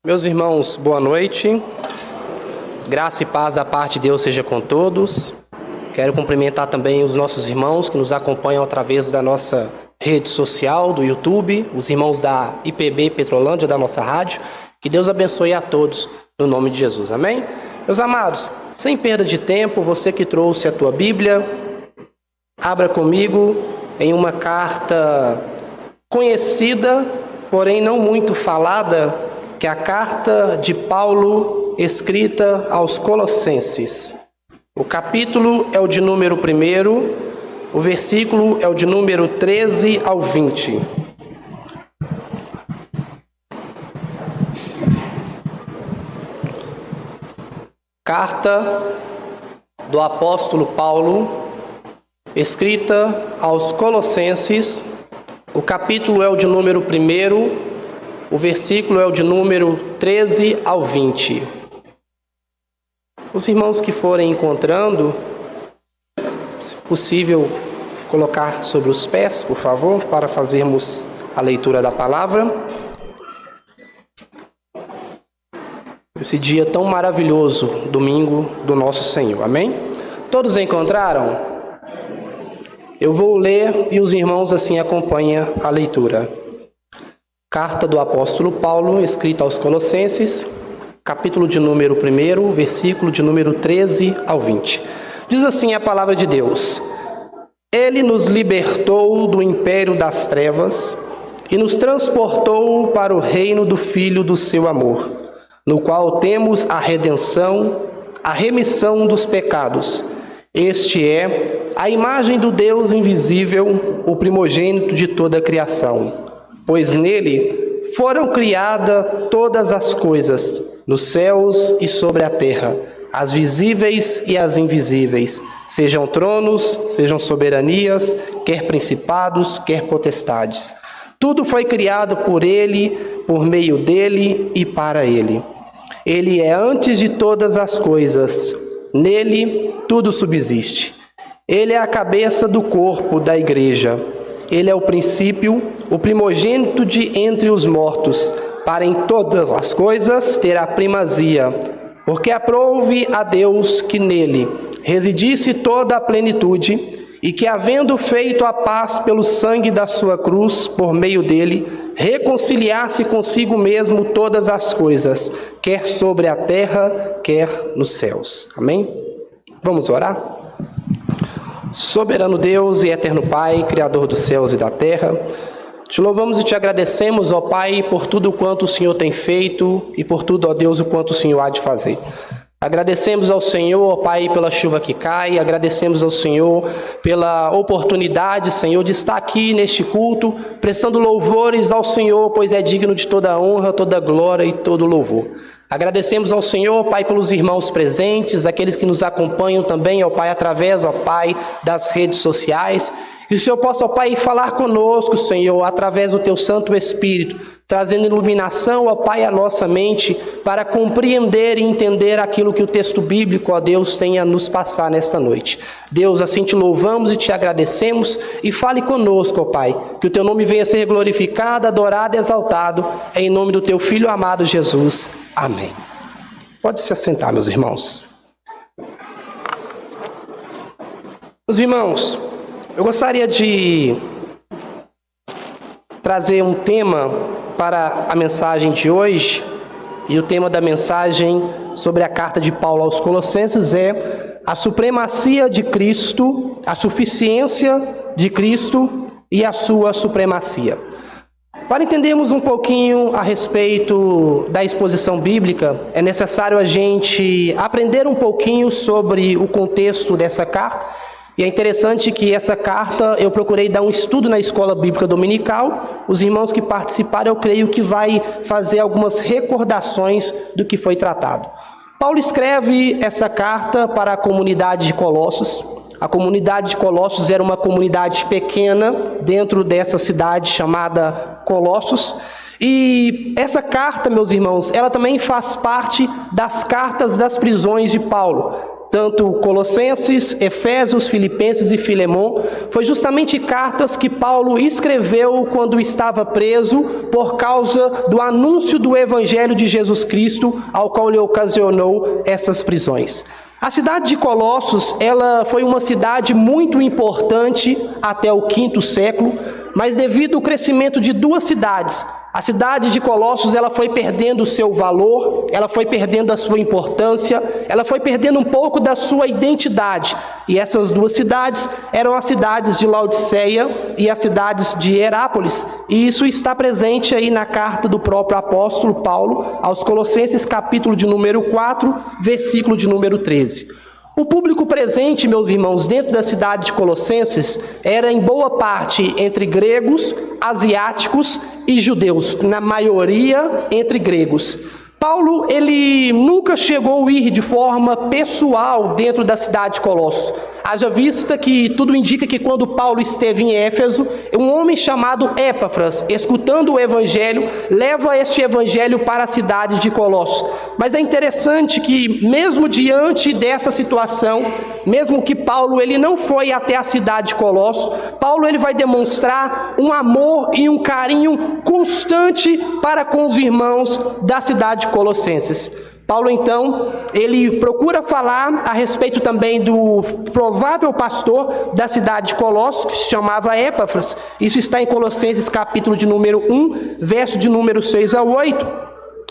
Meus irmãos, boa noite. Graça e paz da parte de Deus seja com todos. Quero cumprimentar também os nossos irmãos que nos acompanham através da nossa rede social, do YouTube, os irmãos da IPB Petrolândia, da nossa rádio. Que Deus abençoe a todos, no nome de Jesus. Amém? Meus amados, sem perda de tempo, você que trouxe a tua Bíblia, abra comigo em uma carta conhecida, porém não muito falada, que é a carta de Paulo escrita aos Colossenses. O capítulo é o de número 1, o versículo é o de número 13 ao 20. Carta do apóstolo Paulo, escrita aos Colossenses. O capítulo é o de número 1, o versículo é o de número 13 ao 20. Os irmãos que forem encontrando, se possível, colocar sobre os pés, por favor, para fazermos a leitura da palavra. Esse dia tão maravilhoso, domingo do nosso Senhor. Amém? Todos encontraram? Eu vou ler e os irmãos assim acompanham a leitura. Carta do apóstolo Paulo, escrita aos Colossenses, capítulo de número 1, versículo de número 13 ao 20. Diz assim a palavra de Deus: Ele nos libertou do império das trevas e nos transportou para o reino do Filho do seu amor, no qual temos a redenção, a remissão dos pecados. Este é a imagem do Deus invisível, o primogênito de toda a criação. Pois nele foram criadas todas as coisas, nos céus e sobre a terra, as visíveis e as invisíveis, sejam tronos, sejam soberanias, quer principados, quer potestades. Tudo foi criado por ele, por meio dele e para ele. Ele é antes de todas as coisas, nele tudo subsiste. Ele é a cabeça do corpo da igreja. Ele é o princípio, o primogênito de entre os mortos, para em todas as coisas ter a primazia, porque aprouve a Deus que nele residisse toda a plenitude, e que, havendo feito a paz pelo sangue da sua cruz, por meio dele, reconciliasse consigo mesmo todas as coisas, quer sobre a terra, quer nos céus. Amém? Vamos orar? Soberano Deus e eterno Pai, Criador dos céus e da terra, te louvamos e te agradecemos, ó Pai, por tudo quanto o Senhor tem feito e por tudo, ó Deus, o quanto o Senhor há de fazer. Agradecemos ao Senhor, ó Pai, pela chuva que cai, agradecemos ao Senhor pela oportunidade, Senhor, de estar aqui neste culto, prestando louvores ao Senhor, pois é digno de toda honra, toda glória e todo louvor. Agradecemos ao Senhor, Pai, pelos irmãos presentes, aqueles que nos acompanham também, ó Pai, através, ó Pai, das redes sociais. Que o Senhor possa, ó Pai, falar conosco, Senhor, através do Teu Santo Espírito, trazendo iluminação, ó Pai, à nossa mente, para compreender e entender aquilo que o texto bíblico, ó Deus, tem a nos passar nesta noite. Deus, assim te louvamos e te agradecemos, e fale conosco, ó Pai, que o Teu nome venha a ser glorificado, adorado e exaltado, em nome do Teu Filho amado Jesus. Amém. Pode se assentar, meus irmãos. Meus irmãos, eu gostaria de trazer um tema para a mensagem de hoje, e o tema da mensagem sobre a carta de Paulo aos Colossenses é a supremacia de Cristo, a suficiência de Cristo e a sua supremacia. Para entendermos um pouquinho a respeito da exposição bíblica, é necessário a gente aprender um pouquinho sobre o contexto dessa carta. E é interessante que essa carta eu procurei dar um estudo na escola bíblica dominical. Os irmãos que participaram, eu creio que vai fazer algumas recordações do que foi tratado. Paulo escreve essa carta para a comunidade de Colossos. A comunidade de Colossos era uma comunidade pequena dentro dessa cidade chamada Colossos. E essa carta, meus irmãos, ela também faz parte das cartas das prisões de Paulo. tanto Colossenses, Efésios, Filipenses e Filemon, foi justamente cartas que Paulo escreveu quando estava preso por causa do anúncio do Evangelho de Jesus Cristo, ao qual lhe ocasionou essas prisões. A cidade de Colossos, ela foi uma cidade muito importante até o V século, mas devido ao crescimento de duas cidades, a cidade de Colossos ela foi perdendo o seu valor, ela foi perdendo a sua importância, ela foi perdendo um pouco da sua identidade. E essas duas cidades eram as cidades de Laodiceia e as cidades de Herápolis. E isso está presente aí na carta do próprio apóstolo Paulo aos Colossenses, capítulo de número 4, versículo de número 13. O público presente, meus irmãos, dentro da cidade de Colossenses, era em boa parte entre gregos, asiáticos e judeus, na maioria entre gregos. Paulo, ele nunca chegou a ir de forma pessoal dentro da cidade de Colossos. Haja vista que tudo indica que quando Paulo esteve em Éfeso, um homem chamado Epáfras, escutando o evangelho, leva este evangelho para a cidade de Colossos. Mas é interessante que mesmo diante dessa situação, mesmo que Paulo ele não foi até a cidade de Colossos, Paulo ele vai demonstrar um amor e um carinho constante para com os irmãos da cidade de Colossenses. Paulo, então, ele procura falar a respeito também do provável pastor da cidade de Colossos, que se chamava Epáfras. Isso está em Colossenses, capítulo de número 1, verso de número 6 ao 8.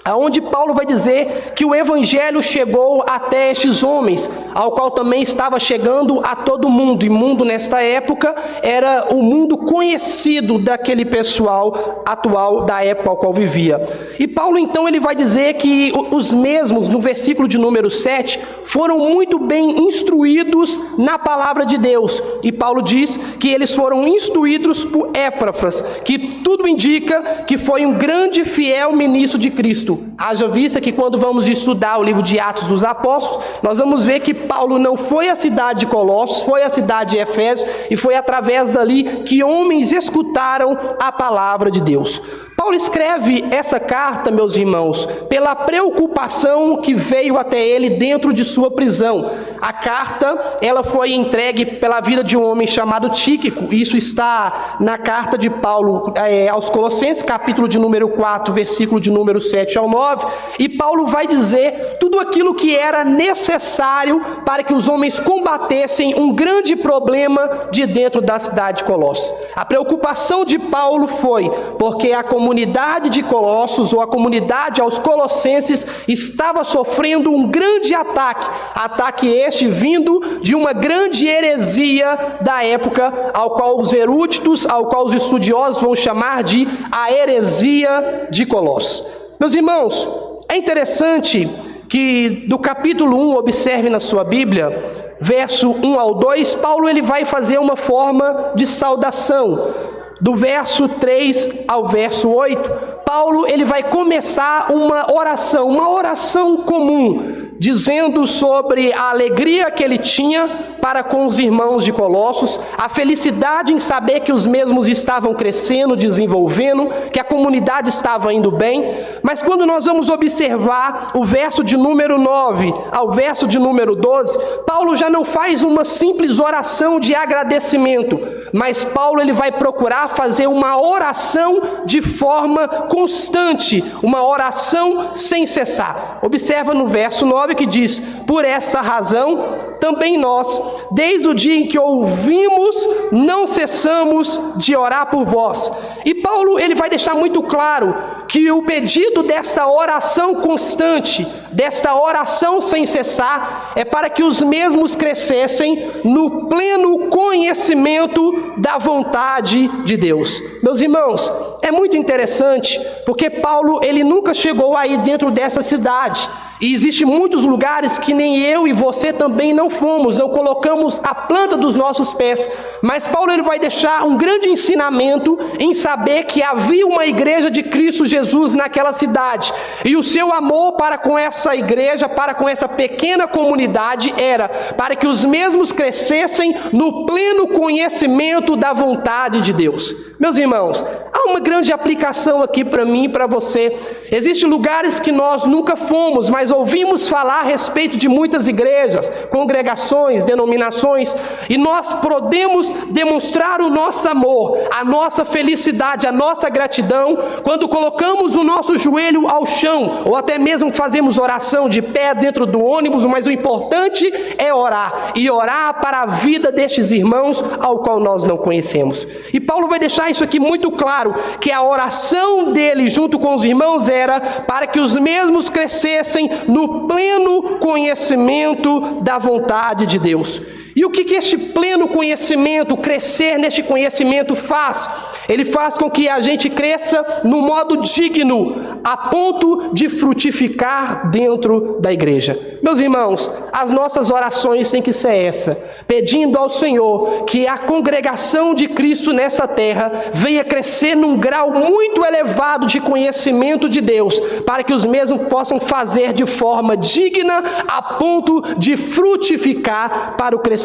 Aonde Paulo vai dizer que o evangelho chegou até estes homens, ao qual também estava chegando a todo mundo. E mundo nesta época era o mundo conhecido daquele pessoal atual da época ao qual vivia. E Paulo então ele vai dizer que os mesmos, no versículo de número 7, foram muito bem instruídos na palavra de Deus. E Paulo diz que eles foram instruídos por Epáfras, que tudo indica que foi um grande e fiel ministro de Cristo. Haja vista que quando vamos estudar o livro de Atos dos Apóstolos, nós vamos ver que Paulo não foi à cidade de Colossos, foi à cidade de Efésio, e foi através dali que homens escutaram a palavra de Deus. Paulo escreve essa carta, meus irmãos, pela preocupação que veio até ele dentro de sua prisão. A carta, ela foi entregue pela vida de um homem chamado Tíquico. Isso está na carta de Paulo aos Colossenses, capítulo de número 4, versículo de número 7 ao 9. E Paulo vai dizer tudo aquilo que era necessário para que os homens combatessem um grande problema de dentro da cidade de Colossos. A preocupação de Paulo foi porque a comunidade de Colossos, ou a comunidade aos Colossenses, estava sofrendo um grande ataque este vindo de uma grande heresia da época, ao qual os eruditos, ao qual os estudiosos vão chamar de a heresia de Colossos. Meus irmãos, é interessante que do capítulo 1, observe na sua Bíblia, verso 1 ao 2, Paulo ele vai fazer uma forma de saudação. Do verso 3 ao verso 8, Paulo ele vai começar uma oração comum, dizendo sobre a alegria que ele tinha para com os irmãos de Colossos, a felicidade em saber que os mesmos estavam crescendo, desenvolvendo, que a comunidade estava indo bem. Mas quando nós vamos observar o verso de número 9 ao verso de número 12, Paulo já não faz uma simples oração de agradecimento, mas Paulo ele vai procurar fazer uma oração de forma constante, uma oração sem cessar. Observa no verso 9 que diz: por esta razão também nós, desde o dia em que ouvimos, não cessamos de orar por vós. E Paulo ele vai deixar muito claro que o pedido dessa oração constante, desta oração sem cessar, é para que os mesmos crescessem no pleno conhecimento da vontade de Deus. Meus irmãos, é muito interessante, porque Paulo ele nunca chegou aí dentro dessa cidade. E existem muitos lugares que nem eu e você também não fomos, não colocamos a planta dos nossos pés. Mas Paulo ele vai deixar um grande ensinamento em saber que havia uma igreja de Cristo Jesus naquela cidade. E o seu amor para com essa igreja, para com essa pequena comunidade, era para que os mesmos crescessem no pleno conhecimento da vontade de Deus. Meus irmãos, há há uma grande aplicação aqui para mim e para você. Existem lugares que nós nunca fomos, mas ouvimos falar a respeito de muitas igrejas, congregações, denominações, e nós podemos demonstrar o nosso amor, a nossa felicidade, a nossa gratidão, quando colocamos o nosso joelho ao chão, ou até mesmo fazemos oração de pé dentro do ônibus, mas o importante é orar, e orar para a vida destes irmãos ao qual nós não conhecemos. E Paulo vai deixar isso aqui muito claro, que a oração dele junto com os irmãos era para que os mesmos crescessem no pleno conhecimento da vontade de Deus. E o que este pleno conhecimento, crescer neste conhecimento faz? Ele faz com que a gente cresça no modo digno, a ponto de frutificar dentro da igreja. Meus irmãos, as nossas orações têm que ser essa, pedindo ao Senhor que a congregação de Cristo nessa terra venha crescer num grau muito elevado de conhecimento de Deus, para que os mesmos possam fazer de forma digna, a ponto de frutificar para o crescimento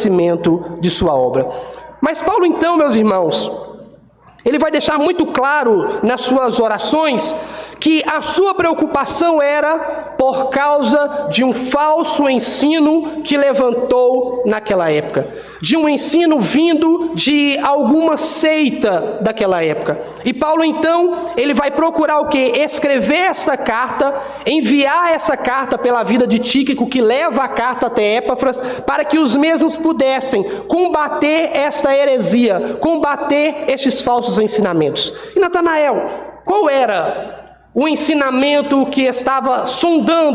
de sua obra. Mas Paulo então, meus irmãos, ele vai deixar muito claro nas suas orações que a sua preocupação era por causa de um falso ensino que levantou naquela época, de um ensino vindo de alguma seita daquela época. E Paulo então, ele vai procurar o quê? Escrever essa carta, enviar essa carta pela vida de Tíquico, que leva a carta até Epáfras, para que os mesmos pudessem combater esta heresia, combater estes falsos ensinamentos. E Natanael, qual era o ensinamento que estava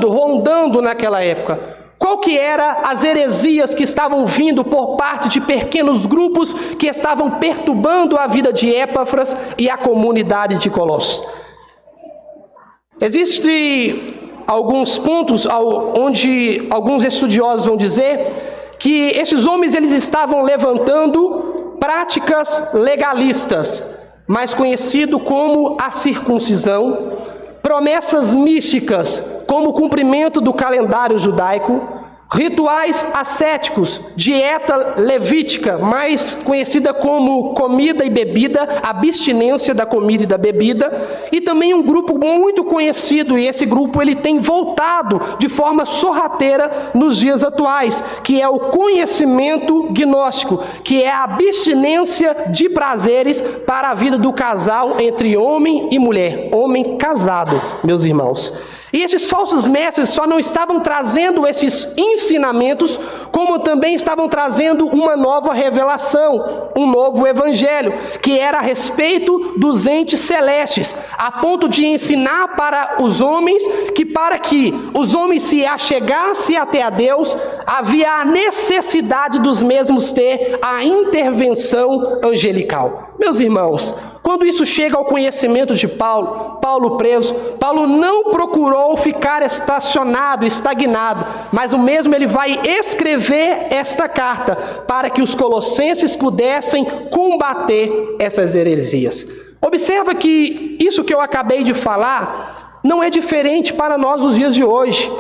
rondando naquela época? Qual que era as heresias que estavam vindo por parte de pequenos grupos que estavam perturbando a vida de Epáfras e a comunidade de Colossos? Existem alguns pontos onde alguns estudiosos vão dizer que esses homens eles estavam levantando práticas legalistas, mais conhecido como a circuncisão, promessas místicas, como o cumprimento do calendário judaico, rituais ascéticos, dieta levítica, mais conhecida como comida e bebida, abstinência da comida e da bebida, e também um grupo muito conhecido, e esse grupo ele tem voltado de forma sorrateira nos dias atuais, que é o conhecimento gnóstico, que é a abstinência de prazeres para a vida do casal entre homem e mulher, homem casado, meus irmãos. E esses falsos mestres só não estavam trazendo esses ensinamentos, como também estavam trazendo uma nova revelação, um novo evangelho, que era a respeito dos entes celestes, a ponto de ensinar para os homens que para que os homens se achegassem até a Deus, havia a necessidade dos mesmos ter a intervenção angelical. Meus irmãos, quando isso chega ao conhecimento de Paulo preso, Paulo não procurou ficar estacionado, estagnado, mas o mesmo ele vai escrever esta carta para que os colossenses pudessem combater essas heresias. Observa que isso que eu acabei de falar não é diferente para nós nos dias de hoje.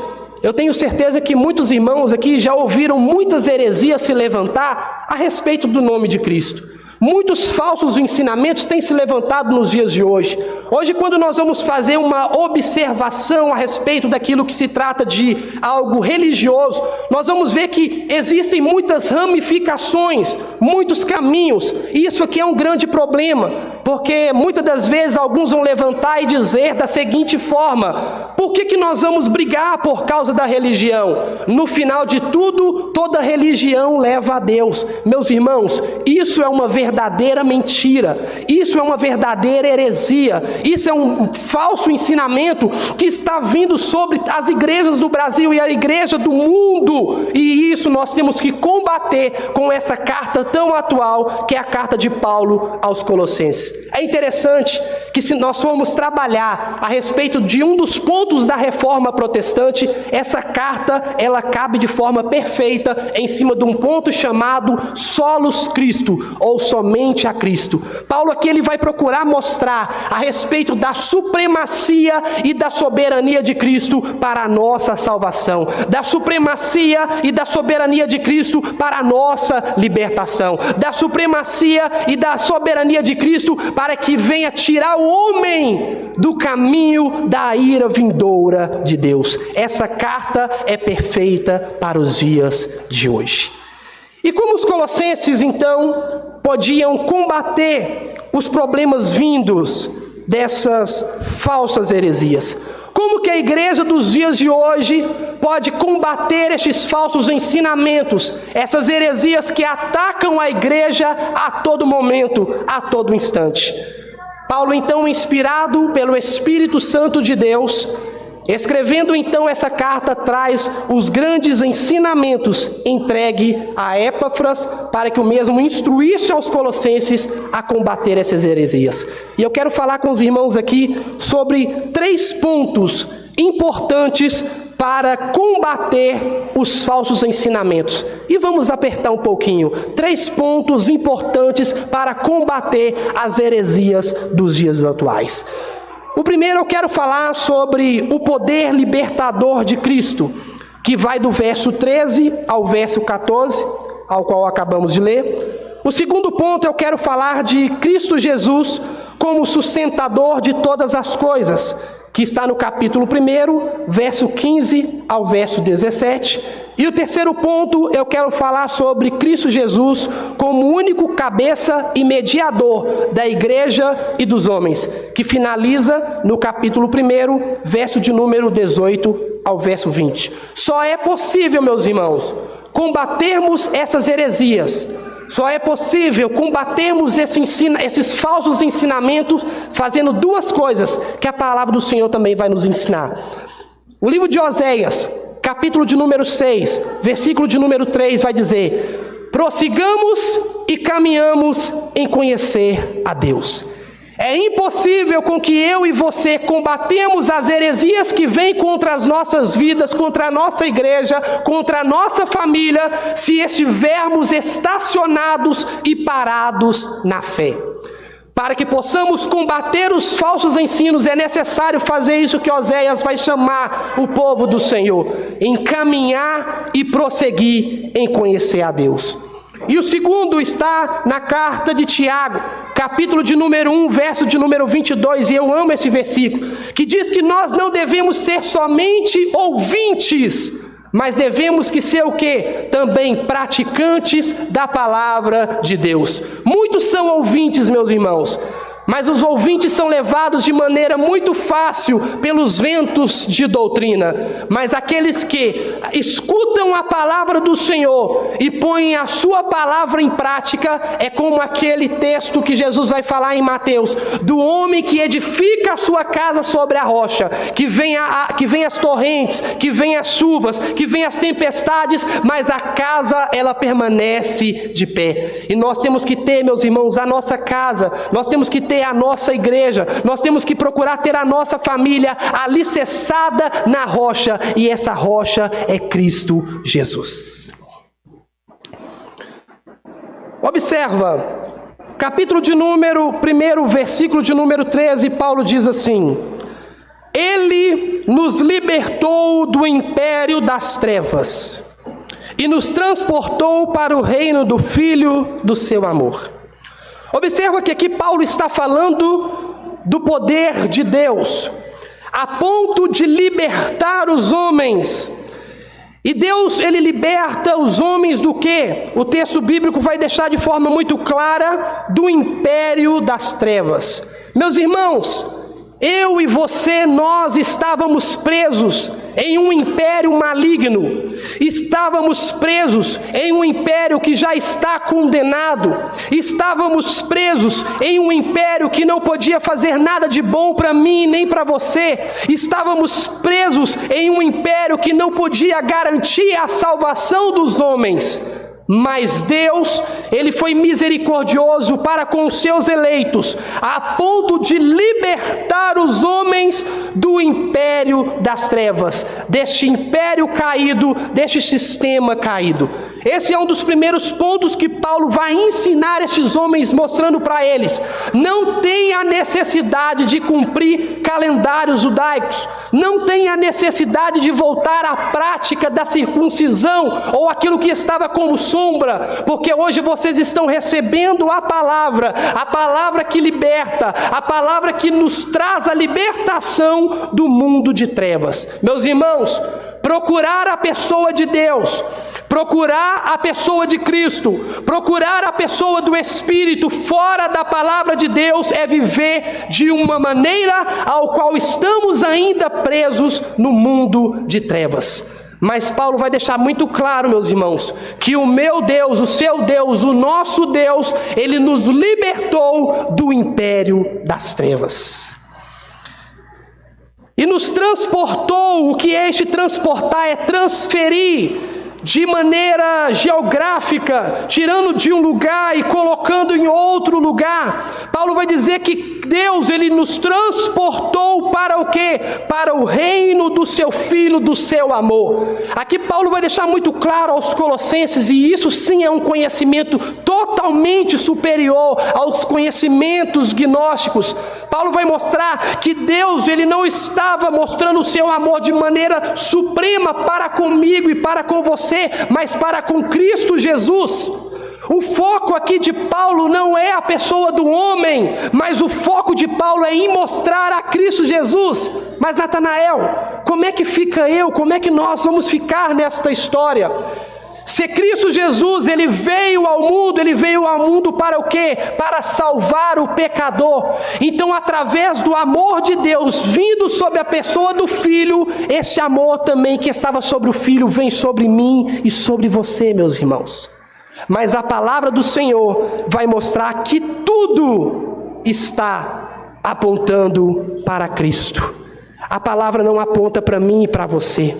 Eu tenho certeza que muitos irmãos aqui já ouviram muitas heresias se levantar a respeito do nome de Cristo. Muitos falsos ensinamentos têm se levantado nos dias de hoje. Hoje, quando nós vamos fazer uma observação a respeito daquilo que se trata de algo religioso, nós vamos ver que existem muitas ramificações, muitos caminhos. E isso aqui é um grande problema, porque muitas das vezes alguns vão levantar e dizer da seguinte forma: por que nós vamos brigar por causa da religião? No final de tudo, toda religião leva a Deus. Meus irmãos, isso é uma verdadeira mentira, isso é uma verdadeira heresia, isso é um falso ensinamento que está vindo sobre as igrejas do Brasil e a igreja do mundo, e isso nós temos que combater com essa carta tão atual que é a carta de Paulo aos Colossenses. É interessante que se nós formos trabalhar a respeito de um dos pontos da reforma protestante, essa carta, ela cabe de forma perfeita em cima de um ponto chamado Solus Christo, ou somente a Cristo. Paulo aqui ele vai procurar mostrar a respeito da supremacia e da soberania de Cristo para a nossa salvação, da supremacia e da soberania de Cristo para a nossa libertação, da supremacia e da soberania de Cristo para que venha tirar o homem do caminho da ira vindoura de Deus. Essa carta é perfeita para os dias de hoje. E como os colossenses, então, podiam combater os problemas vindos dessas falsas heresias? Como que a igreja dos dias de hoje pode combater estes falsos ensinamentos, essas heresias que atacam a igreja a todo momento, a todo instante? Paulo, então, inspirado pelo Espírito Santo de Deus, escrevendo então essa carta, traz os grandes ensinamentos entregue a Epáfras para que o mesmo instruísse aos colossenses a combater essas heresias. E eu quero falar com os irmãos aqui sobre 3 pontos importantes para combater os falsos ensinamentos. E vamos apertar um pouquinho. 3 pontos importantes para combater as heresias dos dias atuais. O primeiro, eu quero falar sobre o poder libertador de Cristo, que vai do verso 13 ao verso 14, ao qual acabamos de ler. O segundo ponto, eu quero falar de Cristo Jesus como sustentador de todas as coisas, que está no capítulo 1, verso 15 ao verso 17. E o terceiro ponto, eu quero falar sobre Cristo Jesus como único cabeça e mediador da igreja e dos homens, que finaliza no capítulo 1, verso de número 18 ao verso 20. Só é possível, meus irmãos, combatermos essas heresias. Só é possível combatermos esses falsos ensinamentos fazendo 2 coisas que a palavra do Senhor também vai nos ensinar. O livro de Oséias, capítulo de número 6, versículo de número 3, vai dizer: prossigamos e caminhamos em conhecer a Deus. É impossível com que eu e você combatemos as heresias que vêm contra as nossas vidas, contra a nossa igreja, contra a nossa família, se estivermos estacionados e parados na fé. Para que possamos combater os falsos ensinos, é necessário fazer isso que Oséias vai chamar o povo do Senhor: encaminhar e prosseguir em conhecer a Deus. E o segundo está na carta de Tiago, capítulo de número 1, verso de número 22, e eu amo esse versículo, que diz que nós não devemos ser somente ouvintes, mas devemos que ser o quê? Também praticantes da palavra de Deus. Muitos são ouvintes, meus irmãos, mas os ouvintes são levados de maneira muito fácil pelos ventos de doutrina. Mas aqueles que escutam a palavra do Senhor e põem a sua palavra em prática, é como aquele texto que Jesus vai falar em Mateus, do homem que edifica a sua casa sobre a rocha, que vem as torrentes, que vem as chuvas, que vem as tempestades, mas a casa ela permanece de pé. E nós temos que ter, meus irmãos, a nossa casa, nós temos que ter a nossa igreja, nós temos que procurar ter a nossa família alicerçada na rocha, e essa rocha é Cristo Jesus. Observa, capítulo de número 1, versículo de número 13, Paulo diz assim: Ele nos libertou do império das trevas e nos transportou para o reino do Filho do seu amor. Observa que aqui Paulo está falando do poder de Deus, a ponto de libertar os homens. E Deus, ele liberta os homens do quê? O texto bíblico vai deixar de forma muito clara: do império das trevas. Meus irmãos, eu e você, nós estávamos presos em um império maligno, estávamos presos em um império que já está condenado, estávamos presos em um império que não podia fazer nada de bom para mim nem para você, estávamos presos em um império que não podia garantir a salvação dos homens. Mas Deus, Ele foi misericordioso para com os seus eleitos, a ponto de libertar os homens do império das trevas, deste império caído, deste sistema caído. Esse é um dos primeiros pontos que Paulo vai ensinar estes homens, mostrando para eles: não tem a necessidade de cumprir calendários judaicos, não tem a necessidade de voltar à prática da circuncisão ou aquilo que estava como sombra, porque hoje vocês estão recebendo a palavra que liberta, a palavra que nos traz a libertação do mundo de trevas. Meus irmãos, procurar a pessoa de Deus, procurar a pessoa de Cristo, procurar a pessoa do Espírito fora da palavra de Deus é viver de uma maneira ao qual estamos ainda presos no mundo de trevas. Mas Paulo vai deixar muito claro, meus irmãos, que o meu Deus, o seu Deus, o nosso Deus, Ele nos libertou do império das trevas. E nos transportou. O que é este transportar? É transferir de maneira geográfica, tirando de um lugar e colocando em outro lugar. Paulo vai dizer que Deus, Ele nos transportou para o quê? Para o reino do seu Filho, do seu amor. Aqui Paulo vai deixar muito claro aos Colossenses, e isso sim é um conhecimento totalmente superior aos conhecimentos gnósticos. Paulo vai mostrar que Deus, Ele não estava mostrando o seu amor de maneira suprema para comigo e para com você, mas para com Cristo Jesus. O foco aqui de Paulo não é a pessoa do homem, mas o foco de Paulo é em mostrar a Cristo Jesus. Mas Natanael, como é que fica eu? Como é que nós vamos ficar nesta história? Se Cristo Jesus, Ele veio ao mundo para o quê? Para salvar o pecador. Então, através do amor de Deus vindo sobre a pessoa do Filho, esse amor também que estava sobre o Filho vem sobre mim e sobre você, meus irmãos. Mas a palavra do Senhor vai mostrar que tudo está apontando para Cristo. A palavra não aponta para mim e para você.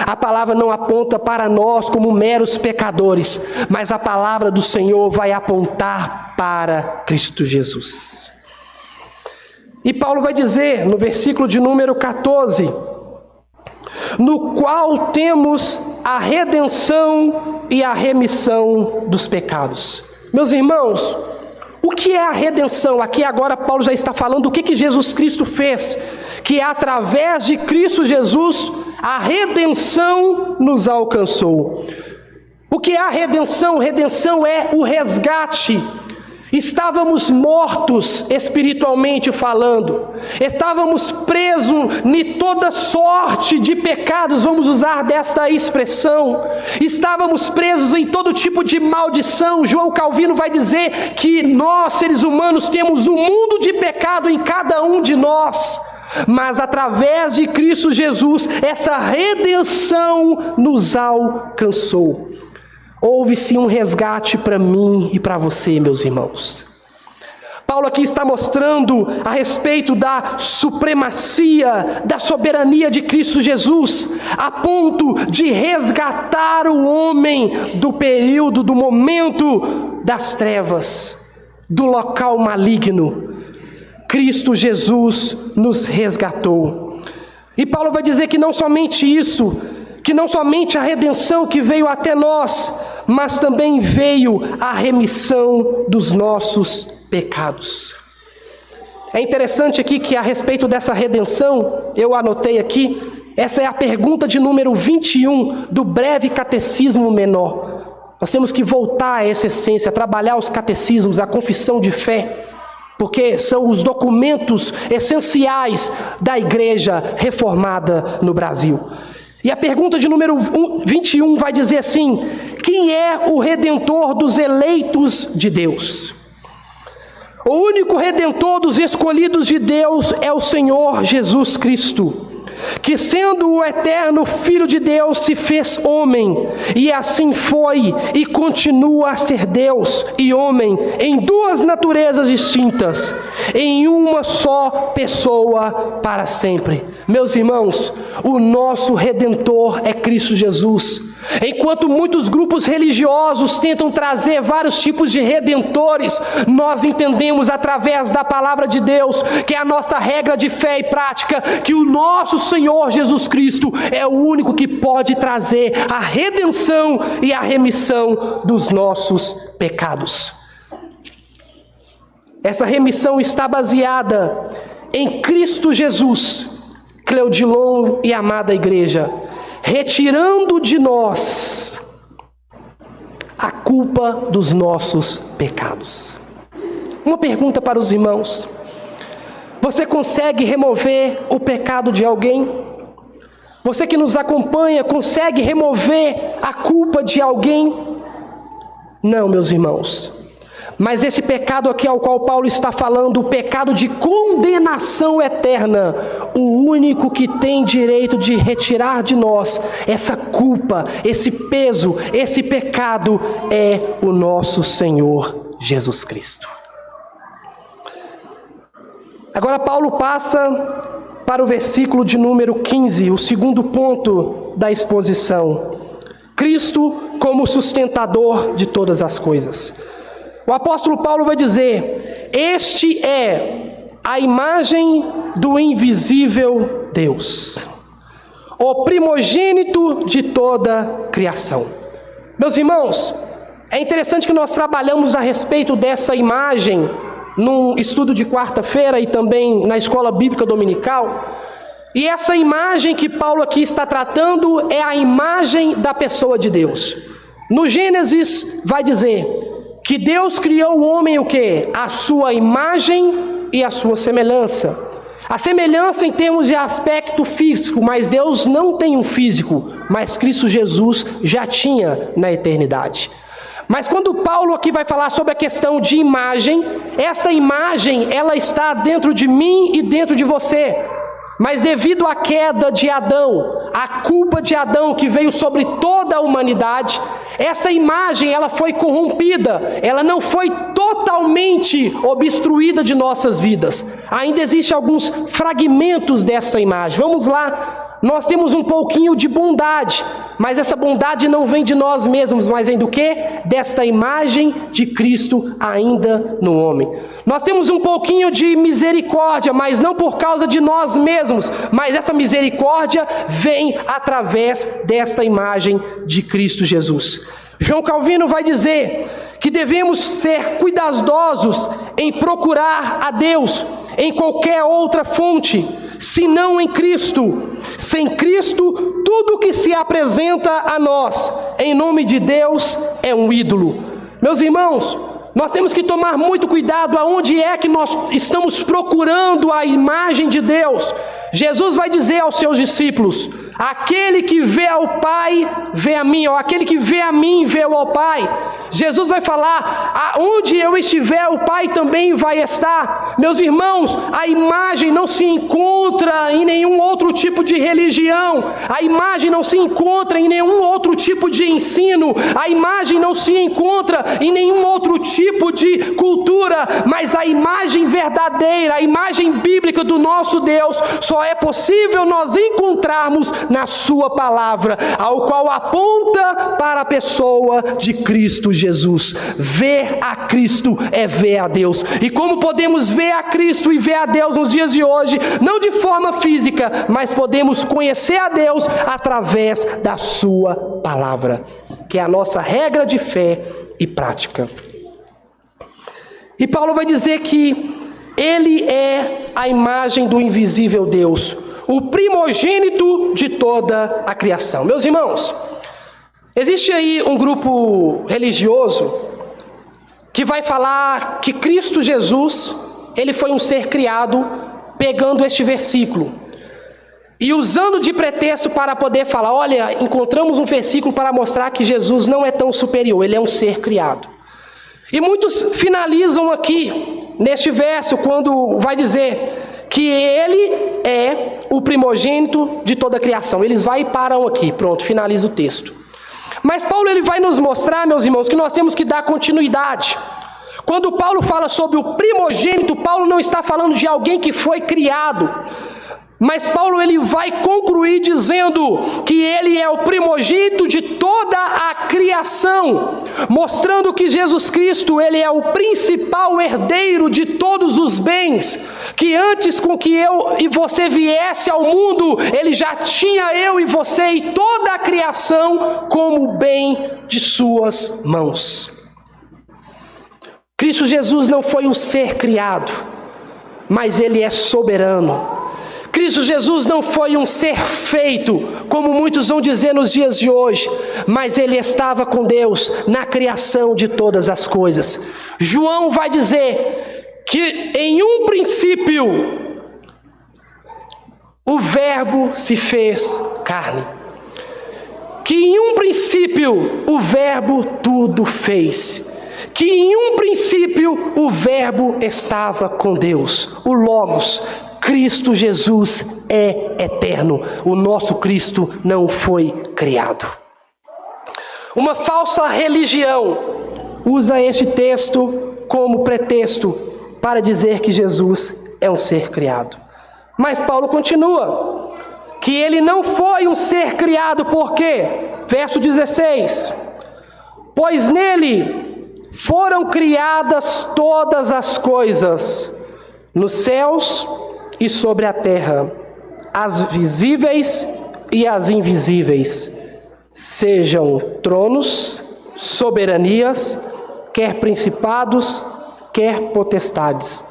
A palavra não aponta para nós como meros pecadores, mas a palavra do Senhor vai apontar para Cristo Jesus. E Paulo vai dizer no versículo de número 14: no qual temos a redenção e a remissão dos pecados. Meus irmãos, o que é a redenção? Aqui agora Paulo já está falando do que Jesus Cristo fez, que através de Cristo Jesus a redenção nos alcançou. O que é a redenção? Redenção é o resgate. Estávamos mortos espiritualmente falando, estávamos presos em toda sorte de pecados, vamos usar desta expressão, estávamos presos em todo tipo de maldição. João Calvino vai dizer que nós, seres humanos, temos um mundo de pecado em cada um de nós, mas através de Cristo Jesus, essa redenção nos alcançou. Houve-se um resgate para mim e para você, meus irmãos. Paulo aqui está mostrando a respeito da supremacia, da soberania de Cristo Jesus, a ponto de resgatar o homem do período, do momento das trevas, do local maligno. Cristo Jesus nos resgatou. E Paulo vai dizer que não somente isso, que não somente a redenção que veio até nós, mas também veio a remissão dos nossos pecados. É interessante aqui que a respeito dessa redenção, eu anotei aqui, essa é a pergunta de número 21 do breve catecismo menor. Nós temos que voltar a essa essência, trabalhar os catecismos, a confissão de fé, porque são os documentos essenciais da igreja reformada no Brasil. E a pergunta de número 21 vai dizer assim: quem é o redentor dos eleitos de Deus? O único redentor dos escolhidos de Deus é o Senhor Jesus Cristo, que sendo o eterno Filho de Deus se fez homem, e assim foi e continua a ser Deus e homem em duas naturezas distintas, em uma só pessoa para sempre. Meus irmãos, o nosso Redentor é Cristo Jesus. Enquanto muitos grupos religiosos tentam trazer vários tipos de redentores, nós entendemos através da palavra de Deus, que é a nossa regra de fé e prática, que o nosso Senhor Jesus Cristo é o único que pode trazer a redenção e a remissão dos nossos pecados. Essa remissão está baseada em Cristo Jesus, Cleudilon e amada igreja, retirando de nós a culpa dos nossos pecados. Uma pergunta para os irmãos: você consegue remover o pecado de alguém? Você que nos acompanha, consegue remover a culpa de alguém? Não, meus irmãos. Mas esse pecado aqui ao qual Paulo está falando, o pecado de condenação eterna, o único que tem direito de retirar de nós essa culpa, esse peso, esse pecado, é o nosso Senhor Jesus Cristo. Agora Paulo passa para o versículo de número 15, o segundo ponto da exposição. Cristo como sustentador de todas as coisas. O apóstolo Paulo vai dizer: este é a imagem do invisível Deus, o primogênito de toda a criação. Meus irmãos, é interessante que nós trabalhamos a respeito dessa imagem num estudo de quarta-feira e também na escola bíblica dominical. E essa imagem que Paulo aqui está tratando é a imagem da pessoa de Deus. No Gênesis vai dizer que Deus criou o homem o quê? A sua imagem e a sua semelhança. A semelhança em termos de aspecto físico, mas Deus não tem um físico, mas Cristo Jesus já tinha na eternidade. Mas quando Paulo aqui vai falar sobre a questão de imagem, essa imagem ela está dentro de mim e dentro de você. Mas devido à queda de Adão, a culpa de Adão que veio sobre toda a humanidade, essa imagem ela foi corrompida, ela não foi totalmente obstruída de nossas vidas. Ainda existem alguns fragmentos dessa imagem. Vamos lá. Nós temos um pouquinho de bondade, mas essa bondade não vem de nós mesmos, mas vem do quê? Desta imagem de Cristo ainda no homem. Nós temos um pouquinho de misericórdia, mas não por causa de nós mesmos, mas essa misericórdia vem através desta imagem de Cristo Jesus. João Calvino vai dizer que devemos ser cuidadosos em procurar a Deus em qualquer outra fonte, senão em Cristo. Sem Cristo, tudo que se apresenta a nós, em nome de Deus, é um ídolo. Meus irmãos, nós temos que tomar muito cuidado aonde é que nós estamos procurando a imagem de Deus. Jesus vai dizer aos seus discípulos: aquele que vê ao Pai, vê a mim, ou aquele que vê a mim, vê ao Pai. Jesus vai falar: aonde eu estiver, o Pai também vai estar. Meus irmãos, a imagem não se encontra em nenhum outro tipo de religião, a imagem não se encontra em nenhum outro tipo de ensino, a imagem não se encontra em nenhum outro tipo de cultura, mas a imagem verdadeira, a imagem bíblica do nosso Deus, só é possível nós encontrarmos na sua palavra, ao qual aponta para a pessoa de Cristo Jesus. Ver a Cristo é ver a Deus. E como podemos ver a Cristo e ver a Deus nos dias de hoje? Não de forma física, mas podemos conhecer a Deus através da sua palavra, que é a nossa regra de fé e prática. E Paulo vai dizer que ele é a imagem do invisível Deus, o primogênito de toda a criação. Meus irmãos, existe aí um grupo religioso que vai falar que Cristo Jesus, ele foi um ser criado pegando este versículo e usando de pretexto para poder falar: olha, encontramos um versículo para mostrar que Jesus não é tão superior, ele é um ser criado. E muitos finalizam aqui neste verso quando vai dizer que ele é o primogênito de toda a criação. Eles vai e param aqui, pronto, finaliza o texto. Mas Paulo ele vai nos mostrar, meus irmãos, que nós temos que dar continuidade. Quando Paulo fala sobre o primogênito, Paulo não está falando de alguém que foi criado. Mas Paulo ele vai concluir dizendo que ele é o primogênito de toda a criação, mostrando que Jesus Cristo ele é o principal herdeiro de todos os bens, que antes com que eu e você viesse ao mundo, ele já tinha eu e você e toda a criação como bem de suas mãos. Cristo Jesus não foi um ser criado, mas ele é soberano. Cristo Jesus não foi um ser feito, como muitos vão dizer nos dias de hoje, mas ele estava com Deus na criação de todas as coisas. João vai dizer que em um princípio o Verbo se fez carne, que em um princípio o Verbo tudo fez, que em um princípio o Verbo estava com Deus, o Logos. Cristo Jesus é eterno, o nosso Cristo não foi criado. Uma falsa religião usa este texto como pretexto para dizer que Jesus é um ser criado. Mas Paulo continua, que ele não foi um ser criado, por quê? Verso 16: pois nele foram criadas todas as coisas, nos céus e sobre a terra, as visíveis e as invisíveis, sejam tronos, soberanias, quer principados, quer potestades.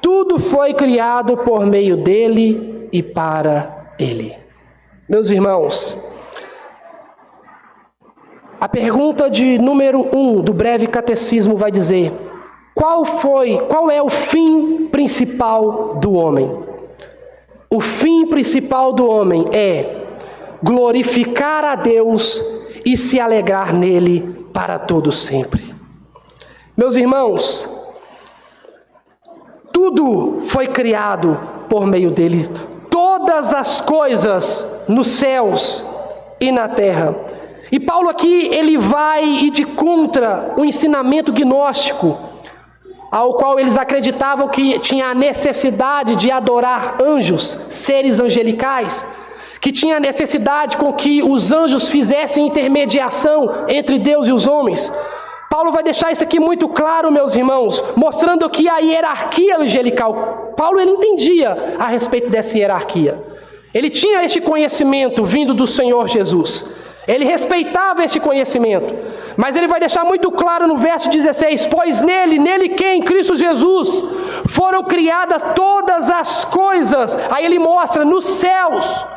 Tudo foi criado por meio dele e para ele. Meus irmãos, a pergunta de número 1 do breve catecismo vai dizer: qual é o fim principal do homem? O fim principal do homem é glorificar a Deus e se alegrar nele para todo sempre. Meus irmãos, tudo foi criado por meio dele, todas as coisas nos céus e na terra. E Paulo aqui, ele vai ir de contra o ensinamento gnóstico, ao qual eles acreditavam que tinha a necessidade de adorar anjos, seres angelicais, que tinha a necessidade com que os anjos fizessem intermediação entre Deus e os homens. Paulo vai deixar isso aqui muito claro, meus irmãos, mostrando que a hierarquia angelical, Paulo ele entendia a respeito dessa hierarquia. Ele tinha este conhecimento vindo do Senhor Jesus. Ele respeitava esse conhecimento, mas ele vai deixar muito claro no verso 16: pois nele quem? Cristo Jesus, foram criadas todas as coisas. Aí ele mostra nos céus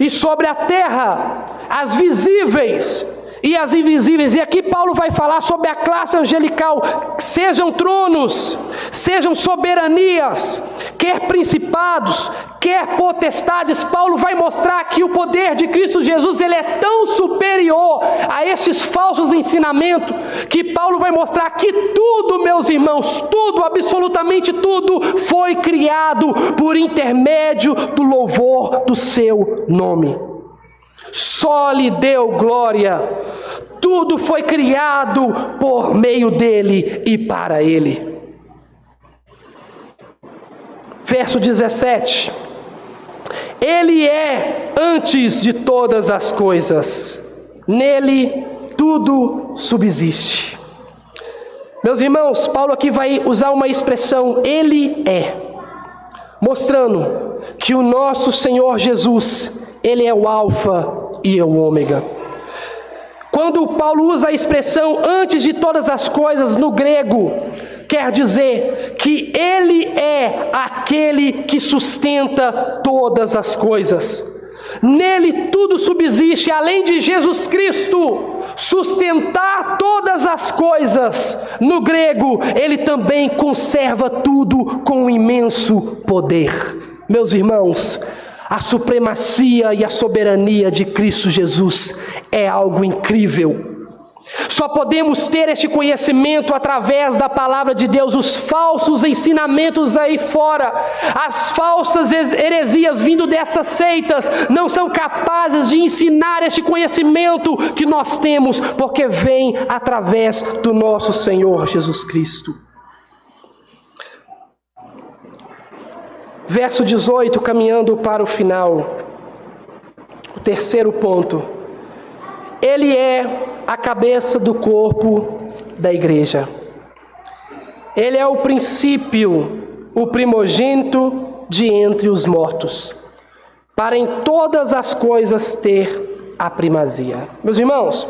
e sobre a terra, as visíveis e as invisíveis. E aqui Paulo vai falar sobre a classe angelical, sejam tronos, sejam soberanias, quer principados, quer potestades. Paulo vai mostrar que o poder de Cristo Jesus ele é tão superior a esses falsos ensinamentos, que Paulo vai mostrar que tudo, meus irmãos, tudo, absolutamente tudo, foi criado por intermédio do louvor do seu nome. Só lhe deu glória. Tudo foi criado por meio dele e para ele. Verso 17: ele é antes de todas as coisas, nele tudo subsiste. Meus irmãos, Paulo aqui vai usar uma expressão, ele é, mostrando que o nosso Senhor Jesus, ele é o alfa e o ômega. Quando Paulo usa a expressão antes de todas as coisas no grego, quer dizer que ele é aquele que sustenta todas as coisas. Nele tudo subsiste, além de Jesus Cristo sustentar todas as coisas. No grego, ele também conserva tudo com um imenso poder. Meus irmãos, a supremacia e a soberania de Cristo Jesus é algo incrível. Só podemos ter este conhecimento através da palavra de Deus. Os falsos ensinamentos aí fora, as falsas heresias vindo dessas seitas, não são capazes de ensinar este conhecimento que nós temos, porque vem através do nosso Senhor Jesus Cristo. Verso 18, caminhando para o final. O terceiro ponto. Ele é a cabeça do corpo da igreja. Ele é o princípio, o primogênito de entre os mortos, para em todas as coisas ter a primazia. Meus irmãos,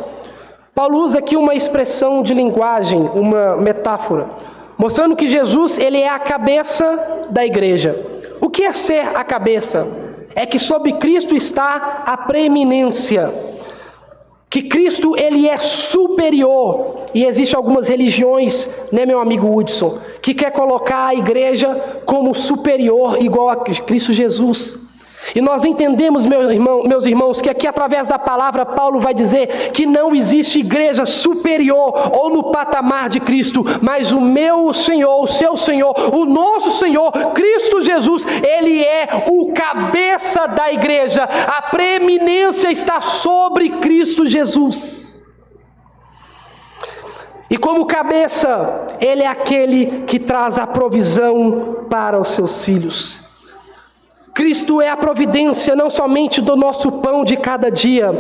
Paulo usa aqui uma expressão de linguagem, uma metáfora, mostrando que Jesus, ele é a cabeça da igreja. O que é ser a cabeça? É que sobre Cristo está a preeminência, que Cristo, ele é superior. E existem algumas religiões, né, meu amigo Hudson, que quer colocar a igreja como superior, igual a Cristo Jesus. E nós entendemos, meus irmãos, que aqui através da palavra Paulo vai dizer que não existe igreja superior ou no patamar de Cristo, mas o meu Senhor, o seu Senhor, o nosso Senhor, Cristo Jesus, Ele é o cabeça da igreja. A preeminência está sobre Cristo Jesus. E como cabeça, Ele é aquele que traz a provisão para os seus filhos. Cristo é a providência não somente do nosso pão de cada dia,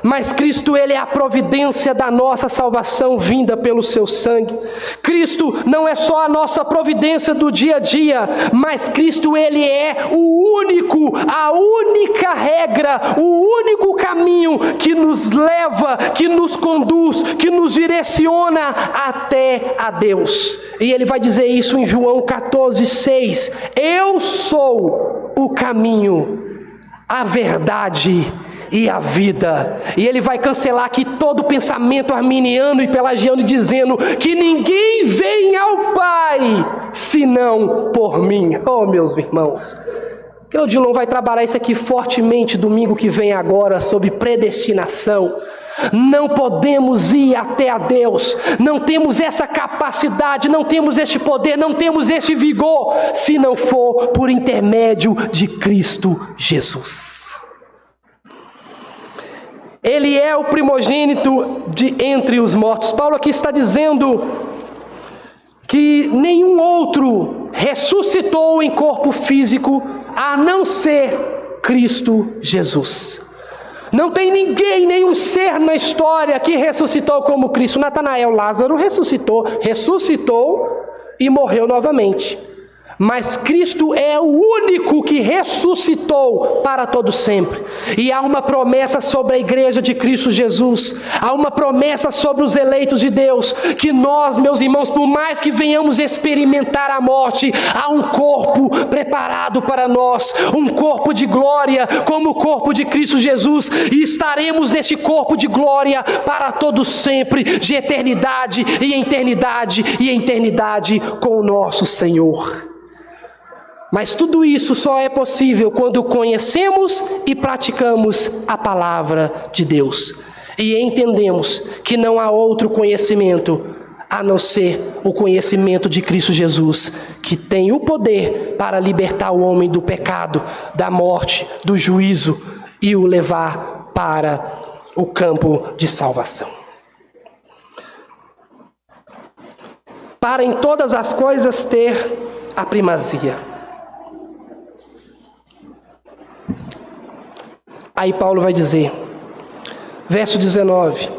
mas Cristo, ele é a providência da nossa salvação vinda pelo seu sangue. Cristo não é só a nossa providência do dia a dia, mas Cristo, ele é o único, a única regra, o único caminho que nos leva, que nos conduz, que nos direciona até a Deus. E ele vai dizer isso em João 14:6. Eu sou o caminho, a verdade e a vida. E ele vai cancelar aqui todo o pensamento arminiano e pelagiano, dizendo que ninguém vem ao Pai senão por mim. Oh, meus irmãos, Claudilon vai trabalhar isso aqui fortemente domingo que vem agora, sobre predestinação. Não podemos ir até a Deus, não temos essa capacidade, não temos este poder, não temos este vigor, se não for por intermédio de Cristo Jesus. Ele é o primogênito de entre os mortos. Paulo aqui está dizendo que nenhum outro ressuscitou em corpo físico a não ser Cristo Jesus. Não tem ninguém, nenhum ser na história que ressuscitou como Cristo. Natanael, Lázaro ressuscitou e morreu novamente. Mas Cristo é o único que ressuscitou para todo sempre. E há uma promessa sobre a igreja de Cristo Jesus. Há uma promessa sobre os eleitos de Deus, que nós, meus irmãos, por mais que venhamos experimentar a morte, há um corpo preparado para nós, um corpo de glória, como o corpo de Cristo Jesus, e estaremos nesse corpo de glória para todo sempre, de eternidade e eternidade e eternidade com o nosso Senhor. Mas tudo isso só é possível quando conhecemos e praticamos a palavra de Deus. E entendemos que não há outro conhecimento a não ser o conhecimento de Cristo Jesus, que tem o poder para libertar o homem do pecado, da morte, do juízo e o levar para o campo de salvação. Para em todas as coisas ter a primazia. Aí Paulo vai dizer, verso 19: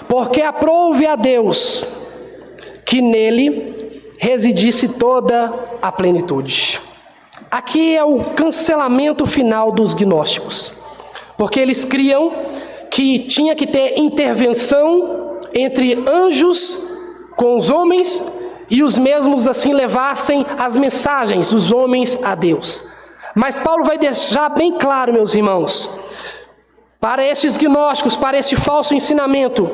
porque aprouve a Deus que nele residisse toda a plenitude. Aqui é o cancelamento final dos gnósticos, porque eles criam que tinha que ter intervenção entre anjos com os homens, e os mesmos assim levassem as mensagens dos homens a Deus. Mas Paulo vai deixar bem claro, meus irmãos, para esses gnósticos, para esse falso ensinamento,